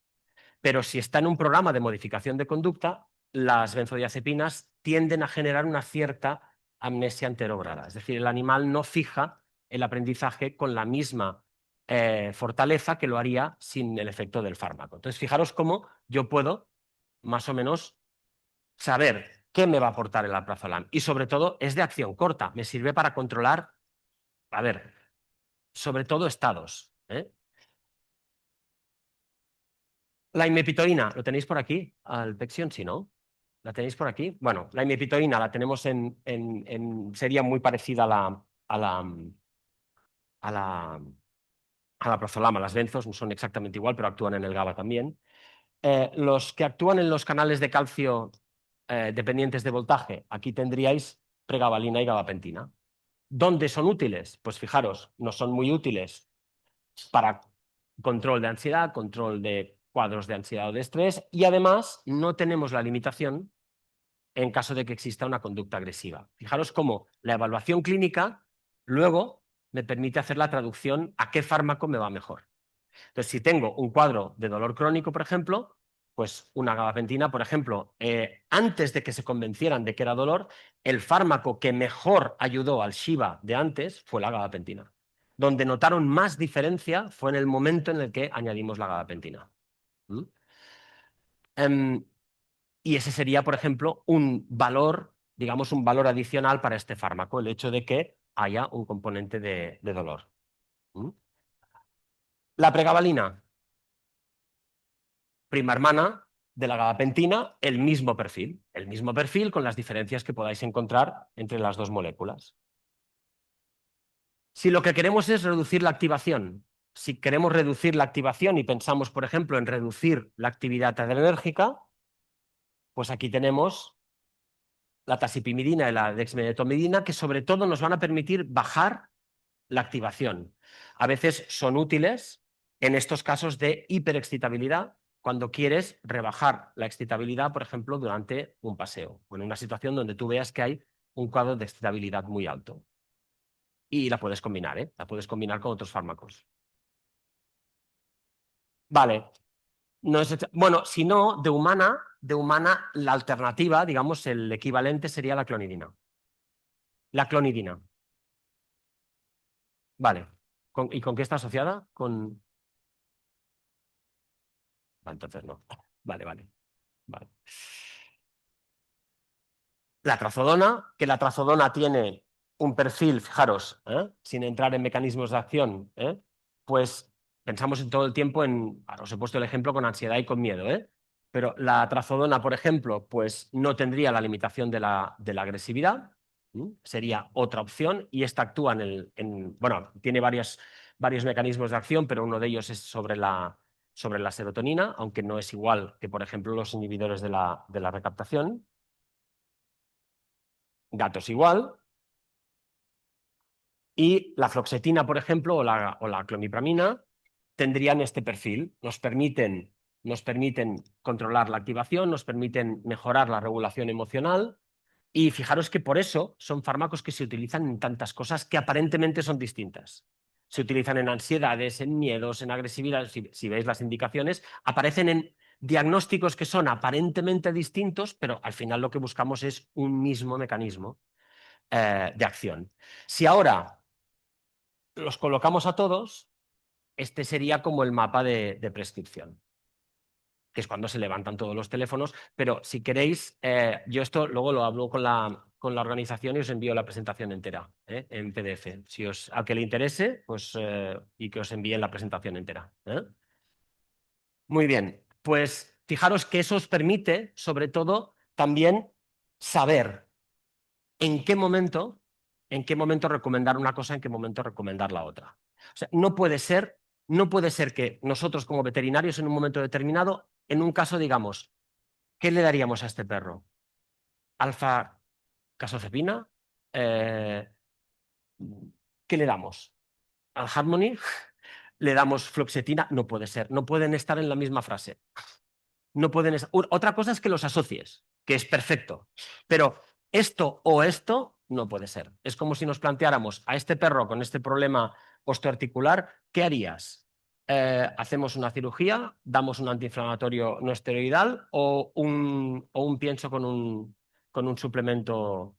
Pero si está en un programa de modificación de conducta, las benzodiazepinas tienden a generar una cierta amnesia anterógrada. Es decir, el animal no fija el aprendizaje con la misma fortaleza que lo haría sin el efecto del fármaco. Entonces, fijaros cómo yo puedo más o menos saber qué me va a aportar el alprazolam. Y sobre todo, es de acción corta. Me sirve para controlar, a ver, sobre todo estados. La imepitoína, ¿lo tenéis por aquí? Alpexion, sí, ¿no? ¿La tenéis por aquí? Bueno, la imepitoína la tenemos sería muy parecida a la alprazolam. Las benzos no son exactamente igual, pero actúan en el GABA también. Los que actúan en los canales de calcio dependientes de voltaje, aquí tendríais pregabalina y gabapentina. ¿Dónde son útiles? Pues fijaros, no son muy útiles para control de ansiedad, control de cuadros de ansiedad o de estrés, y además no tenemos la limitación en caso de que exista una conducta agresiva. Fijaros cómo la evaluación clínica luego me permite hacer la traducción a qué fármaco me va mejor. Entonces, si tengo un cuadro de dolor crónico, por ejemplo, pues una gabapentina, por ejemplo, antes de que se convencieran de que era dolor, el fármaco que mejor ayudó al Shiva de antes fue la gabapentina. Donde notaron más diferencia fue en el momento en el que añadimos la gabapentina. Y ese sería, por ejemplo, un valor, digamos, un valor adicional para este fármaco, el hecho de que haya un componente de dolor. La pregabalina, prima hermana de la gabapentina, el mismo perfil con las diferencias que podáis encontrar entre las dos moléculas. Si lo que queremos es reducir la activación, si queremos reducir la activación y pensamos, por ejemplo, en reducir la actividad adrenérgica, pues aquí tenemos la tasipimidina y la dexmedetomidina, que sobre todo nos van a permitir bajar la activación. A veces son útiles en estos casos de hiperexcitabilidad, cuando quieres rebajar la excitabilidad, por ejemplo, durante un paseo o en una situación donde tú veas que hay un cuadro de excitabilidad muy alto. Y la puedes combinar, ¿eh? La puedes combinar con otros fármacos. Vale. No es, bueno, si no, de humana, la alternativa, digamos, el equivalente sería la clonidina. La clonidina. Vale. ¿Y con qué está asociada? Con... entonces no. Vale. La trazodona, que la trazodona tiene un perfil, fijaros, sin entrar en mecanismos de acción, pues pensamos en todo el tiempo en, ahora os he puesto el ejemplo con ansiedad y con miedo, pero la trazodona, por ejemplo, pues no tendría la limitación de la agresividad, sería otra opción, y esta actúa bueno, tiene varios mecanismos de acción, pero uno de ellos es sobre la serotonina, aunque no es igual que, por ejemplo, los inhibidores de la recaptación. gatos igual. Y la fluoxetina, por ejemplo, o la clomipramina, tendrían este perfil. Nos permiten controlar la activación, nos permiten mejorar la regulación emocional. Y fijaros que por eso son fármacos que se utilizan en tantas cosas que aparentemente son distintas. Se utilizan en ansiedades, en miedos, en agresividad. Si veis las indicaciones, aparecen en diagnósticos que son aparentemente distintos, pero al final lo que buscamos es un mismo mecanismo de acción. Si ahora los colocamos a todos, este sería como el mapa de prescripción, que es cuando se levantan todos los teléfonos, pero si queréis, yo esto luego lo hablo con la organización y os envío la presentación entera en PDF. Si a que le interese, pues y que os envíen la presentación entera. Muy bien, pues fijaros que eso os permite, sobre todo, también saber en qué momento recomendar una cosa, en qué momento recomendar la otra. O sea, no puede ser que nosotros como veterinarios en un momento determinado, en un caso digamos, ¿qué le daríamos a este perro? Alfa-casozepina. ¿Qué le damos? ¿Al Harmony? ¿Le damos fluoxetina? No puede ser. No pueden estar en la misma frase. No pueden estar. Otra cosa es que los asocies, que es perfecto. Pero esto o esto no puede ser. Es como si nos planteáramos a este perro con este problema osteoarticular, ¿qué harías? ¿Hacemos una cirugía? ¿Damos un antiinflamatorio no esteroidal o un pienso con un suplemento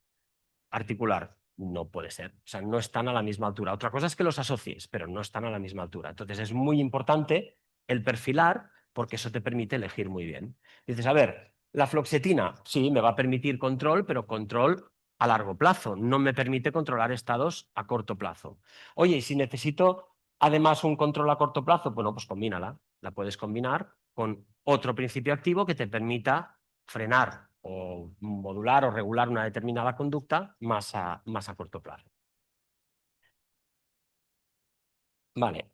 articular? No puede ser. O sea, no están a la misma altura. Otra cosa es que los asocies, pero no están a la misma altura. Entonces es muy importante el perfilar porque eso te permite elegir muy bien. Dices, a ver, la fluoxetina, sí, me va a permitir control, pero control a largo plazo. No me permite controlar estados a corto plazo. Oye, y si necesito además un control a corto plazo, bueno, pues combínala. La puedes combinar con otro principio activo que te permita frenar o modular o regular una determinada conducta más a corto plazo. Vale.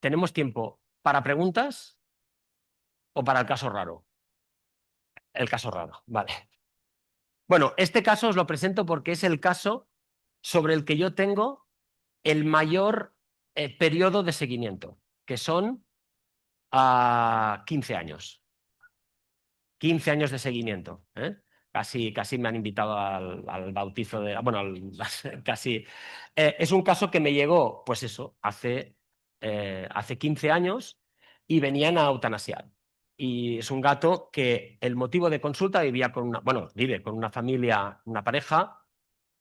¿Tenemos tiempo para preguntas o para el caso raro? El caso raro, vale. Bueno, este caso os lo presento porque es el caso sobre el que yo tengo el mayor periodo de seguimiento, que son 15 años. 15 años de seguimiento. Casi me han invitado al bautizo de... Bueno, casi... es un caso que me llegó, pues eso, hace 15 años y venían a eutanasiar. Y es un gato que el motivo de consulta vive con una familia, una pareja,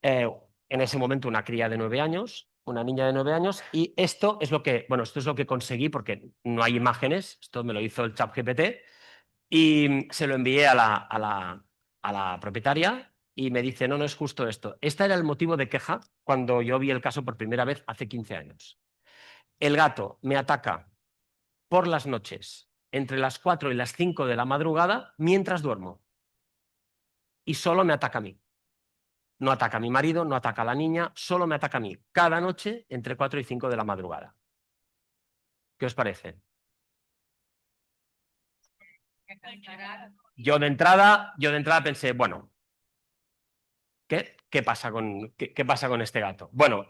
en ese momento una cría de 9 años, una niña de 9 años, y esto es lo que conseguí porque no hay imágenes, esto me lo hizo el ChatGPT, y se lo envié a la propietaria y me dice, no, no es justo esto. Este era el motivo de queja cuando yo vi el caso por primera vez hace 15 años. El gato me ataca por las noches entre las 4 y las 5 de la madrugada mientras duermo. Y solo me ataca a mí. No ataca a mi marido, no ataca a la niña, solo me ataca a mí. Cada noche entre 4 y 5 de la madrugada. ¿Qué os parece? Yo de entrada pensé, bueno, ¿qué pasa con este gato? Bueno,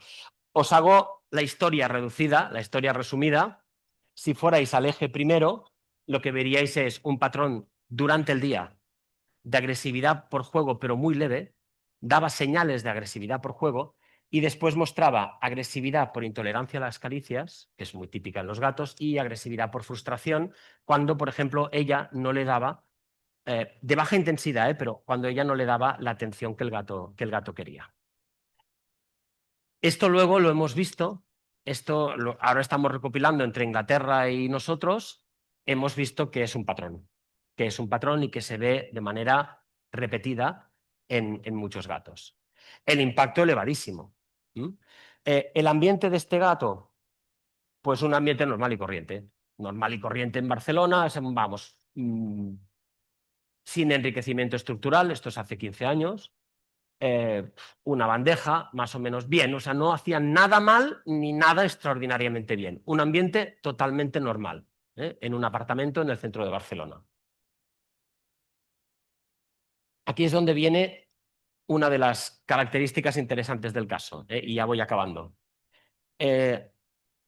os hago la historia reducida, la historia resumida. Si fuerais al eje primero, lo que veríais es un patrón durante el día de agresividad por juego, pero muy leve, daba señales de agresividad por juego y después mostraba agresividad por intolerancia a las caricias, que es muy típica en los gatos, y agresividad por frustración, cuando, por ejemplo, ella no le daba de baja intensidad, pero cuando ella no le daba la atención que el gato quería. Esto luego lo hemos visto, ahora estamos recopilando entre Inglaterra y nosotros, hemos visto que es un patrón y que se ve de manera repetida en muchos gatos. El impacto elevadísimo. El ambiente de este gato, pues un ambiente normal y corriente. Normal y corriente en Barcelona, vamos, sin enriquecimiento estructural, esto es hace 15 años, una bandeja más o menos bien, o sea, no hacían nada mal ni nada extraordinariamente bien. Un ambiente totalmente normal, en un apartamento en el centro de Barcelona. Aquí es donde viene una de las características interesantes del caso, y ya voy acabando.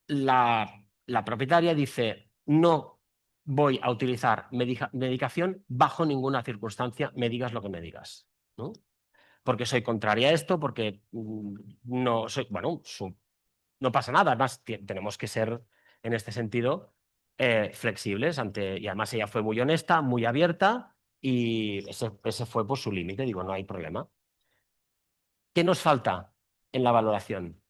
La propietaria dice, no voy a utilizar medicación bajo ninguna circunstancia, me digas lo que me digas, ¿no? Porque soy contraria a esto, porque no soy, bueno, no pasa nada, además tenemos que ser, en este sentido, flexibles y además ella fue muy honesta, muy abierta y ese fue por su límite, digo, no hay problema. ¿Qué nos falta en la valoración?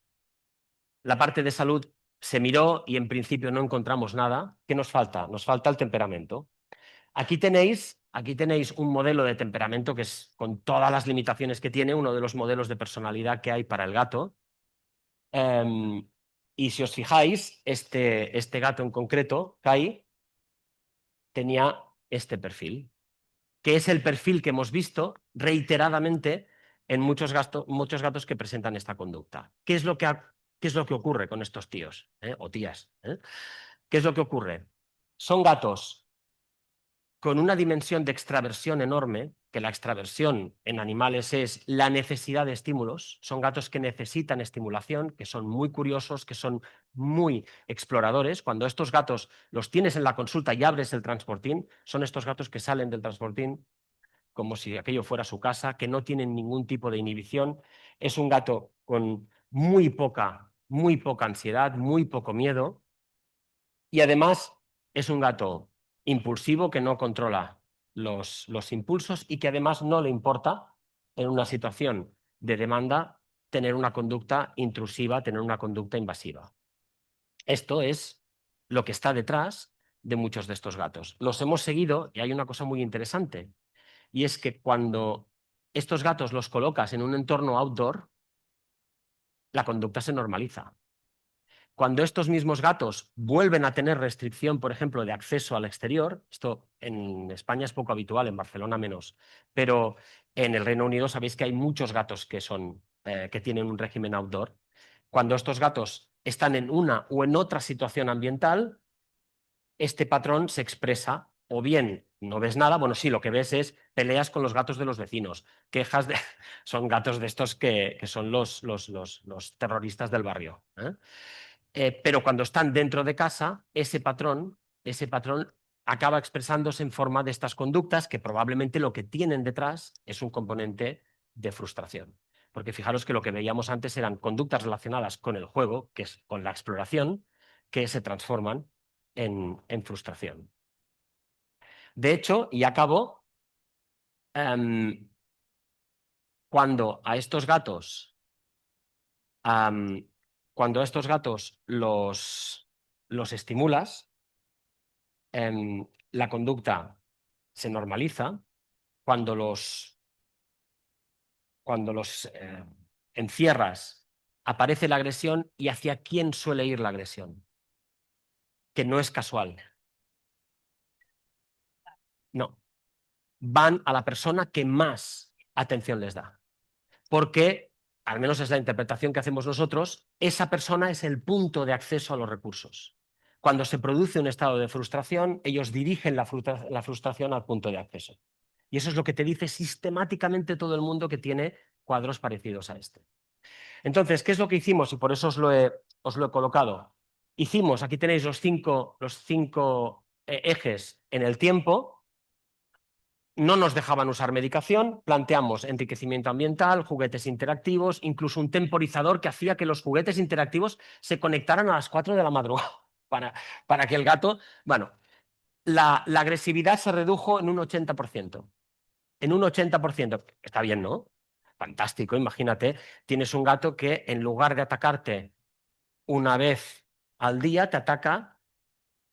La parte de salud se miró y en principio no encontramos nada. ¿Qué nos falta? Nos falta el temperamento. Aquí tenéis un modelo de temperamento que es, con todas las limitaciones que tiene, uno de los modelos de personalidad que hay para el gato. Y si os fijáis, este gato en concreto, Kai, tenía este perfil, que es el perfil que hemos visto reiteradamente en muchos gatos que presentan esta conducta. ¿Qué es lo que ocurre con estos tíos o tías? ¿Qué es lo que ocurre? Son gatos con una dimensión de extraversión enorme, que la extraversión en animales es la necesidad de estímulos. Son gatos que necesitan estimulación, que son muy curiosos, que son muy exploradores. Cuando estos gatos los tienes en la consulta y abres el transportín, son estos gatos que salen del transportín como si aquello fuera su casa, que no tienen ningún tipo de inhibición. Es un gato con muy poca ansiedad, muy poco miedo. Y además es un gato impulsivo que no controla los impulsos y que además no le importa en una situación de demanda tener una conducta intrusiva, tener una conducta invasiva. Esto es lo que está detrás de muchos de estos gatos. Los hemos seguido y hay una cosa muy interesante, y es que cuando estos gatos los colocas en un entorno outdoor, la conducta se normaliza. Cuando estos mismos gatos vuelven a tener restricción, por ejemplo, de acceso al exterior, esto en España es poco habitual, en Barcelona menos, pero en el Reino Unido sabéis que hay muchos gatos que tienen un régimen outdoor. Cuando estos gatos están en una o en otra situación ambiental, este patrón se expresa, o bien no ves nada, bueno, sí, lo que ves es peleas con los gatos de los vecinos, quejas de... son gatos de estos que son los terroristas del barrio. Pero cuando están dentro de casa, ese patrón acaba expresándose en forma de estas conductas que probablemente lo que tienen detrás es un componente de frustración. Porque fijaros que lo que veíamos antes eran conductas relacionadas con el juego, que es con la exploración, que se transforman en frustración. De hecho, y acabo, cuando a estos gatos los estimulas, la conducta se normaliza. Cuando los encierras, aparece la agresión. ¿Y hacia quién suele ir la agresión? Que no es casual. No. Van a la persona que más atención les da. Porque, al menos es la interpretación que hacemos nosotros, esa persona es el punto de acceso a los recursos. Cuando se produce un estado de frustración, ellos dirigen la frustración al punto de acceso. Y eso es lo que te dice sistemáticamente todo el mundo que tiene cuadros parecidos a este. Entonces, ¿qué es lo que hicimos? Y por eso os lo he colocado. Aquí tenéis los cinco ejes en el tiempo. No nos dejaban usar medicación, planteamos enriquecimiento ambiental, juguetes interactivos, incluso un temporizador que hacía que los juguetes interactivos se conectaran a las 4 de la madrugada para que el gato... Bueno, la agresividad se redujo en un 80%. En un 80%. Está bien, ¿no? Fantástico, imagínate, tienes un gato que en lugar de atacarte una vez al día, te ataca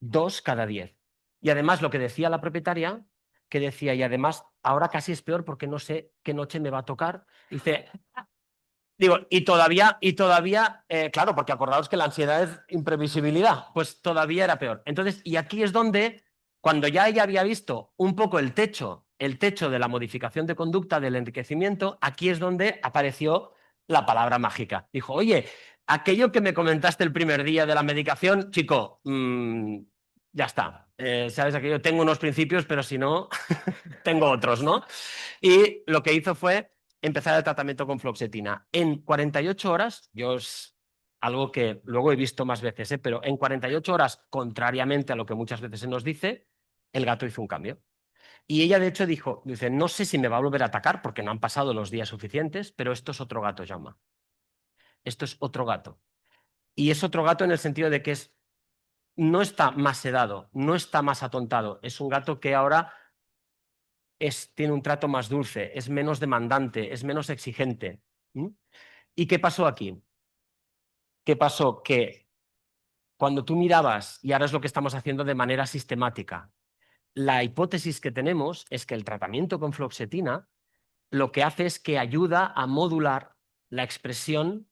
2 cada 10. Y además lo que decía la propietaria, que decía, y además ahora casi es peor porque no sé qué noche me va a tocar. Dice, digo, y todavía, claro, porque acordaos que la ansiedad es imprevisibilidad, pues todavía era peor. Entonces, y aquí es donde, cuando ya ella había visto un poco el techo de la modificación de conducta, del enriquecimiento, aquí es donde apareció la palabra mágica. Dijo, oye, aquello que me comentaste el primer día de la medicación, chico, ya está. Sabes, aquello, tengo unos principios, pero si no, tengo otros, ¿no? Y lo que hizo fue empezar el tratamiento con fluoxetina. En 48 horas, algo que luego he visto más veces, pero en 48 horas, contrariamente a lo que muchas veces se nos dice, el gato hizo un cambio. Y ella, de hecho, dice, no sé si me va a volver a atacar porque no han pasado los días suficientes, pero esto es otro gato, Jaume. Esto es otro gato. Y es otro gato en el sentido de que no está más sedado, no está más atontado. Es un gato que ahora tiene un trato más dulce, es menos demandante, es menos exigente. ¿Y qué pasó aquí? ¿Qué pasó? Que cuando tú mirabas, y ahora es lo que estamos haciendo de manera sistemática, la hipótesis que tenemos es que el tratamiento con fluoxetina lo que hace es que ayuda a modular la expresión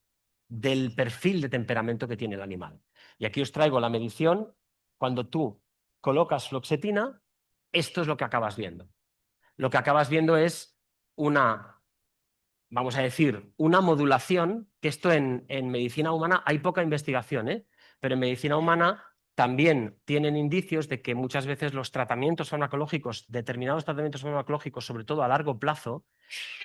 del perfil de temperamento que tiene el animal. Y aquí os traigo la medición. Cuando tú colocas fluoxetina, esto es lo que acabas viendo. Lo que acabas viendo es vamos a decir, una modulación, que esto en medicina humana hay poca investigación, pero en medicina humana también tienen indicios de que muchas veces los tratamientos farmacológicos, determinados tratamientos farmacológicos, sobre todo a largo plazo,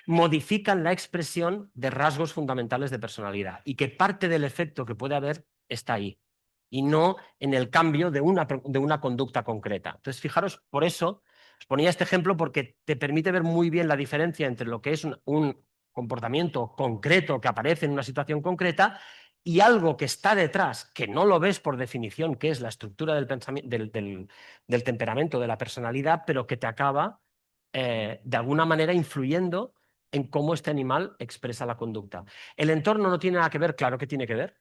modifican la expresión de rasgos fundamentales de personalidad y que parte del efecto que puede haber está ahí y no en el cambio de una conducta concreta. Entonces, fijaros, por eso os ponía este ejemplo porque te permite ver muy bien la diferencia entre lo que es un comportamiento concreto que aparece en una situación concreta y algo que está detrás, que no lo ves por definición, que es la estructura del temperamento, de la personalidad, pero que te acaba de alguna manera influyendo en cómo este animal expresa la conducta. El entorno no tiene nada que ver, claro que tiene que ver.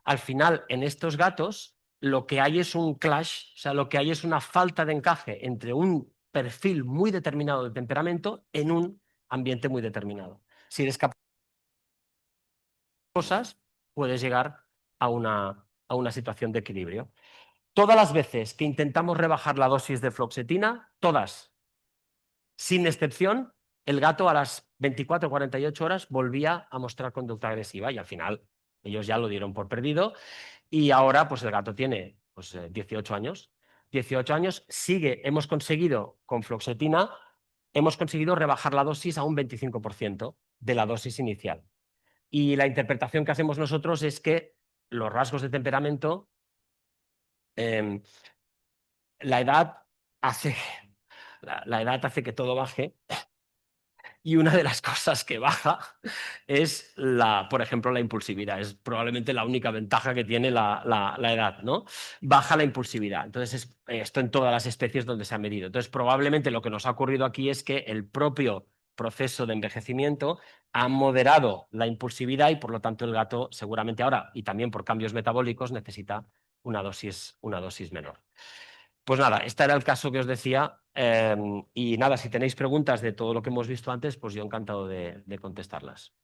Al final, en estos gatos, lo que hay es un clash, o sea, lo que hay es una falta de encaje entre un perfil muy determinado de temperamento en un ambiente muy determinado. Si eres capaz de cosas, puedes llegar a una situación de equilibrio. Todas las veces que intentamos rebajar la dosis de fluoxetina, todas, sin excepción, el gato a las 24 o 48 horas volvía a mostrar conducta agresiva y al final ellos ya lo dieron por perdido y ahora pues el gato tiene 18 años. 18 años, hemos conseguido con fluoxetina, hemos conseguido rebajar la dosis a un 25% de la dosis inicial. Y la interpretación que hacemos nosotros es que los rasgos de temperamento, la edad hace, la edad hace que todo baje. Y una de las cosas que baja es, por ejemplo, la impulsividad. Es probablemente la única ventaja que tiene la edad, ¿no? Baja la impulsividad. Entonces, esto en todas las especies donde se ha medido. Entonces, probablemente lo que nos ha ocurrido aquí es que el propio proceso de envejecimiento ha moderado la impulsividad y, por lo tanto, el gato seguramente ahora, y también por cambios metabólicos, necesita una dosis menor. Pues nada, este era el caso que os decía. Y nada, si tenéis preguntas de todo lo que hemos visto antes, pues yo encantado de contestarlas.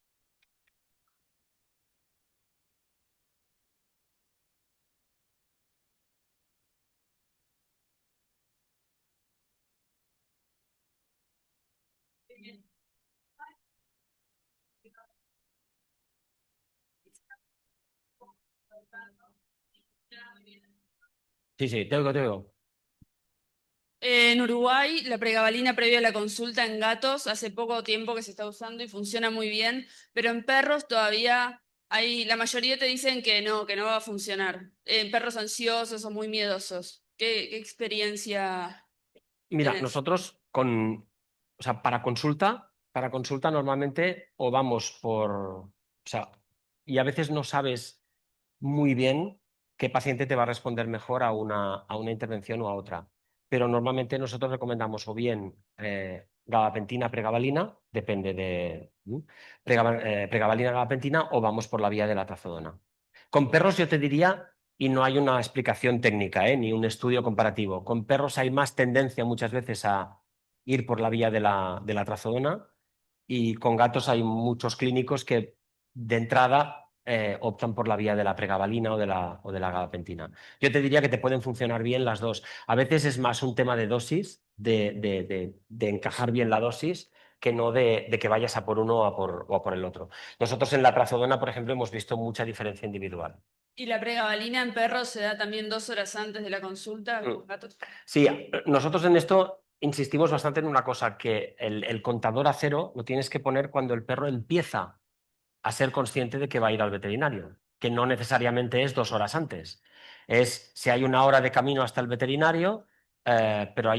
Sí, sí, te oigo. En Uruguay, la pregabalina previa a la consulta en gatos hace poco tiempo que se está usando y funciona muy bien, pero en perros todavía la mayoría te dicen que no va a funcionar. En perros ansiosos o muy miedosos. ¿Qué experiencia Mira, tenés? nosotros para consulta normalmente o vamos y a veces no sabes muy bien qué paciente te va a responder mejor a una intervención o a otra. Pero normalmente nosotros recomendamos o bien gabapentina, pregabalina, depende de pregabalina, gabapentina, o vamos por la vía de la trazodona. Con perros yo te diría, y no hay una explicación técnica, ni un estudio comparativo, con perros hay más tendencia muchas veces a ir por la vía de la trazodona y con gatos hay muchos clínicos que de entrada optan por la vía de la pregabalina o de la gabapentina. Yo te diría que te pueden funcionar bien las dos. A veces es más un tema de dosis, de encajar bien la dosis, que no de que vayas a por uno o a por el otro. Nosotros en la trazodona, por ejemplo, hemos visto mucha diferencia individual. ¿Y la pregabalina en perros se da también 2 horas antes de la consulta con gatos? Sí, nosotros en esto insistimos bastante en una cosa, que el contador a cero lo tienes que poner cuando el perro empieza a ser consciente de que va a ir al veterinario, que no necesariamente es 2 horas antes. Es si hay 1 hora de camino hasta el veterinario, pero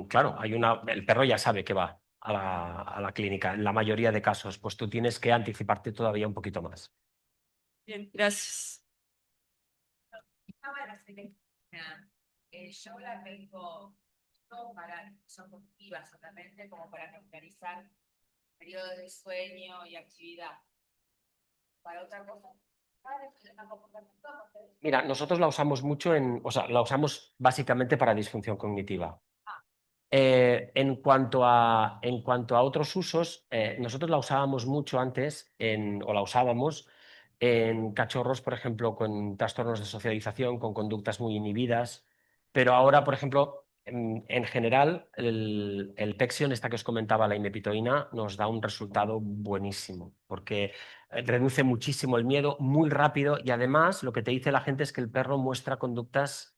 claro, el perro ya sabe que va a la clínica. En la mayoría de casos, pues tú tienes que anticiparte todavía un poquito más. Bien, gracias. Cámaras eléctricas, yo las vengo no son positivas solamente como para organizar periodos de sueño y actividad. Para otra cosa. Mira, nosotros la usamos mucho o sea, la usamos básicamente para disfunción cognitiva. En cuanto a otros usos, nosotros la usábamos mucho antes, o la usábamos en cachorros, por ejemplo, con trastornos de socialización, con conductas muy inhibidas, pero ahora, por ejemplo, en general, el Pexion, esta que os comentaba, la imepitoína, nos da un resultado buenísimo, porque reduce muchísimo el miedo muy rápido y además lo que te dice la gente es que el perro muestra conductas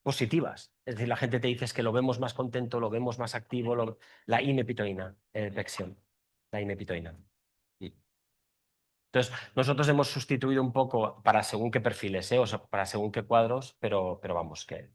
positivas. Es decir, la gente te dice es que lo vemos más contento, lo vemos más activo, la imepitoína, Pexion, la imepitoína. Entonces, nosotros hemos sustituido un poco para según qué perfiles, o sea, para según qué cuadros, pero vamos, que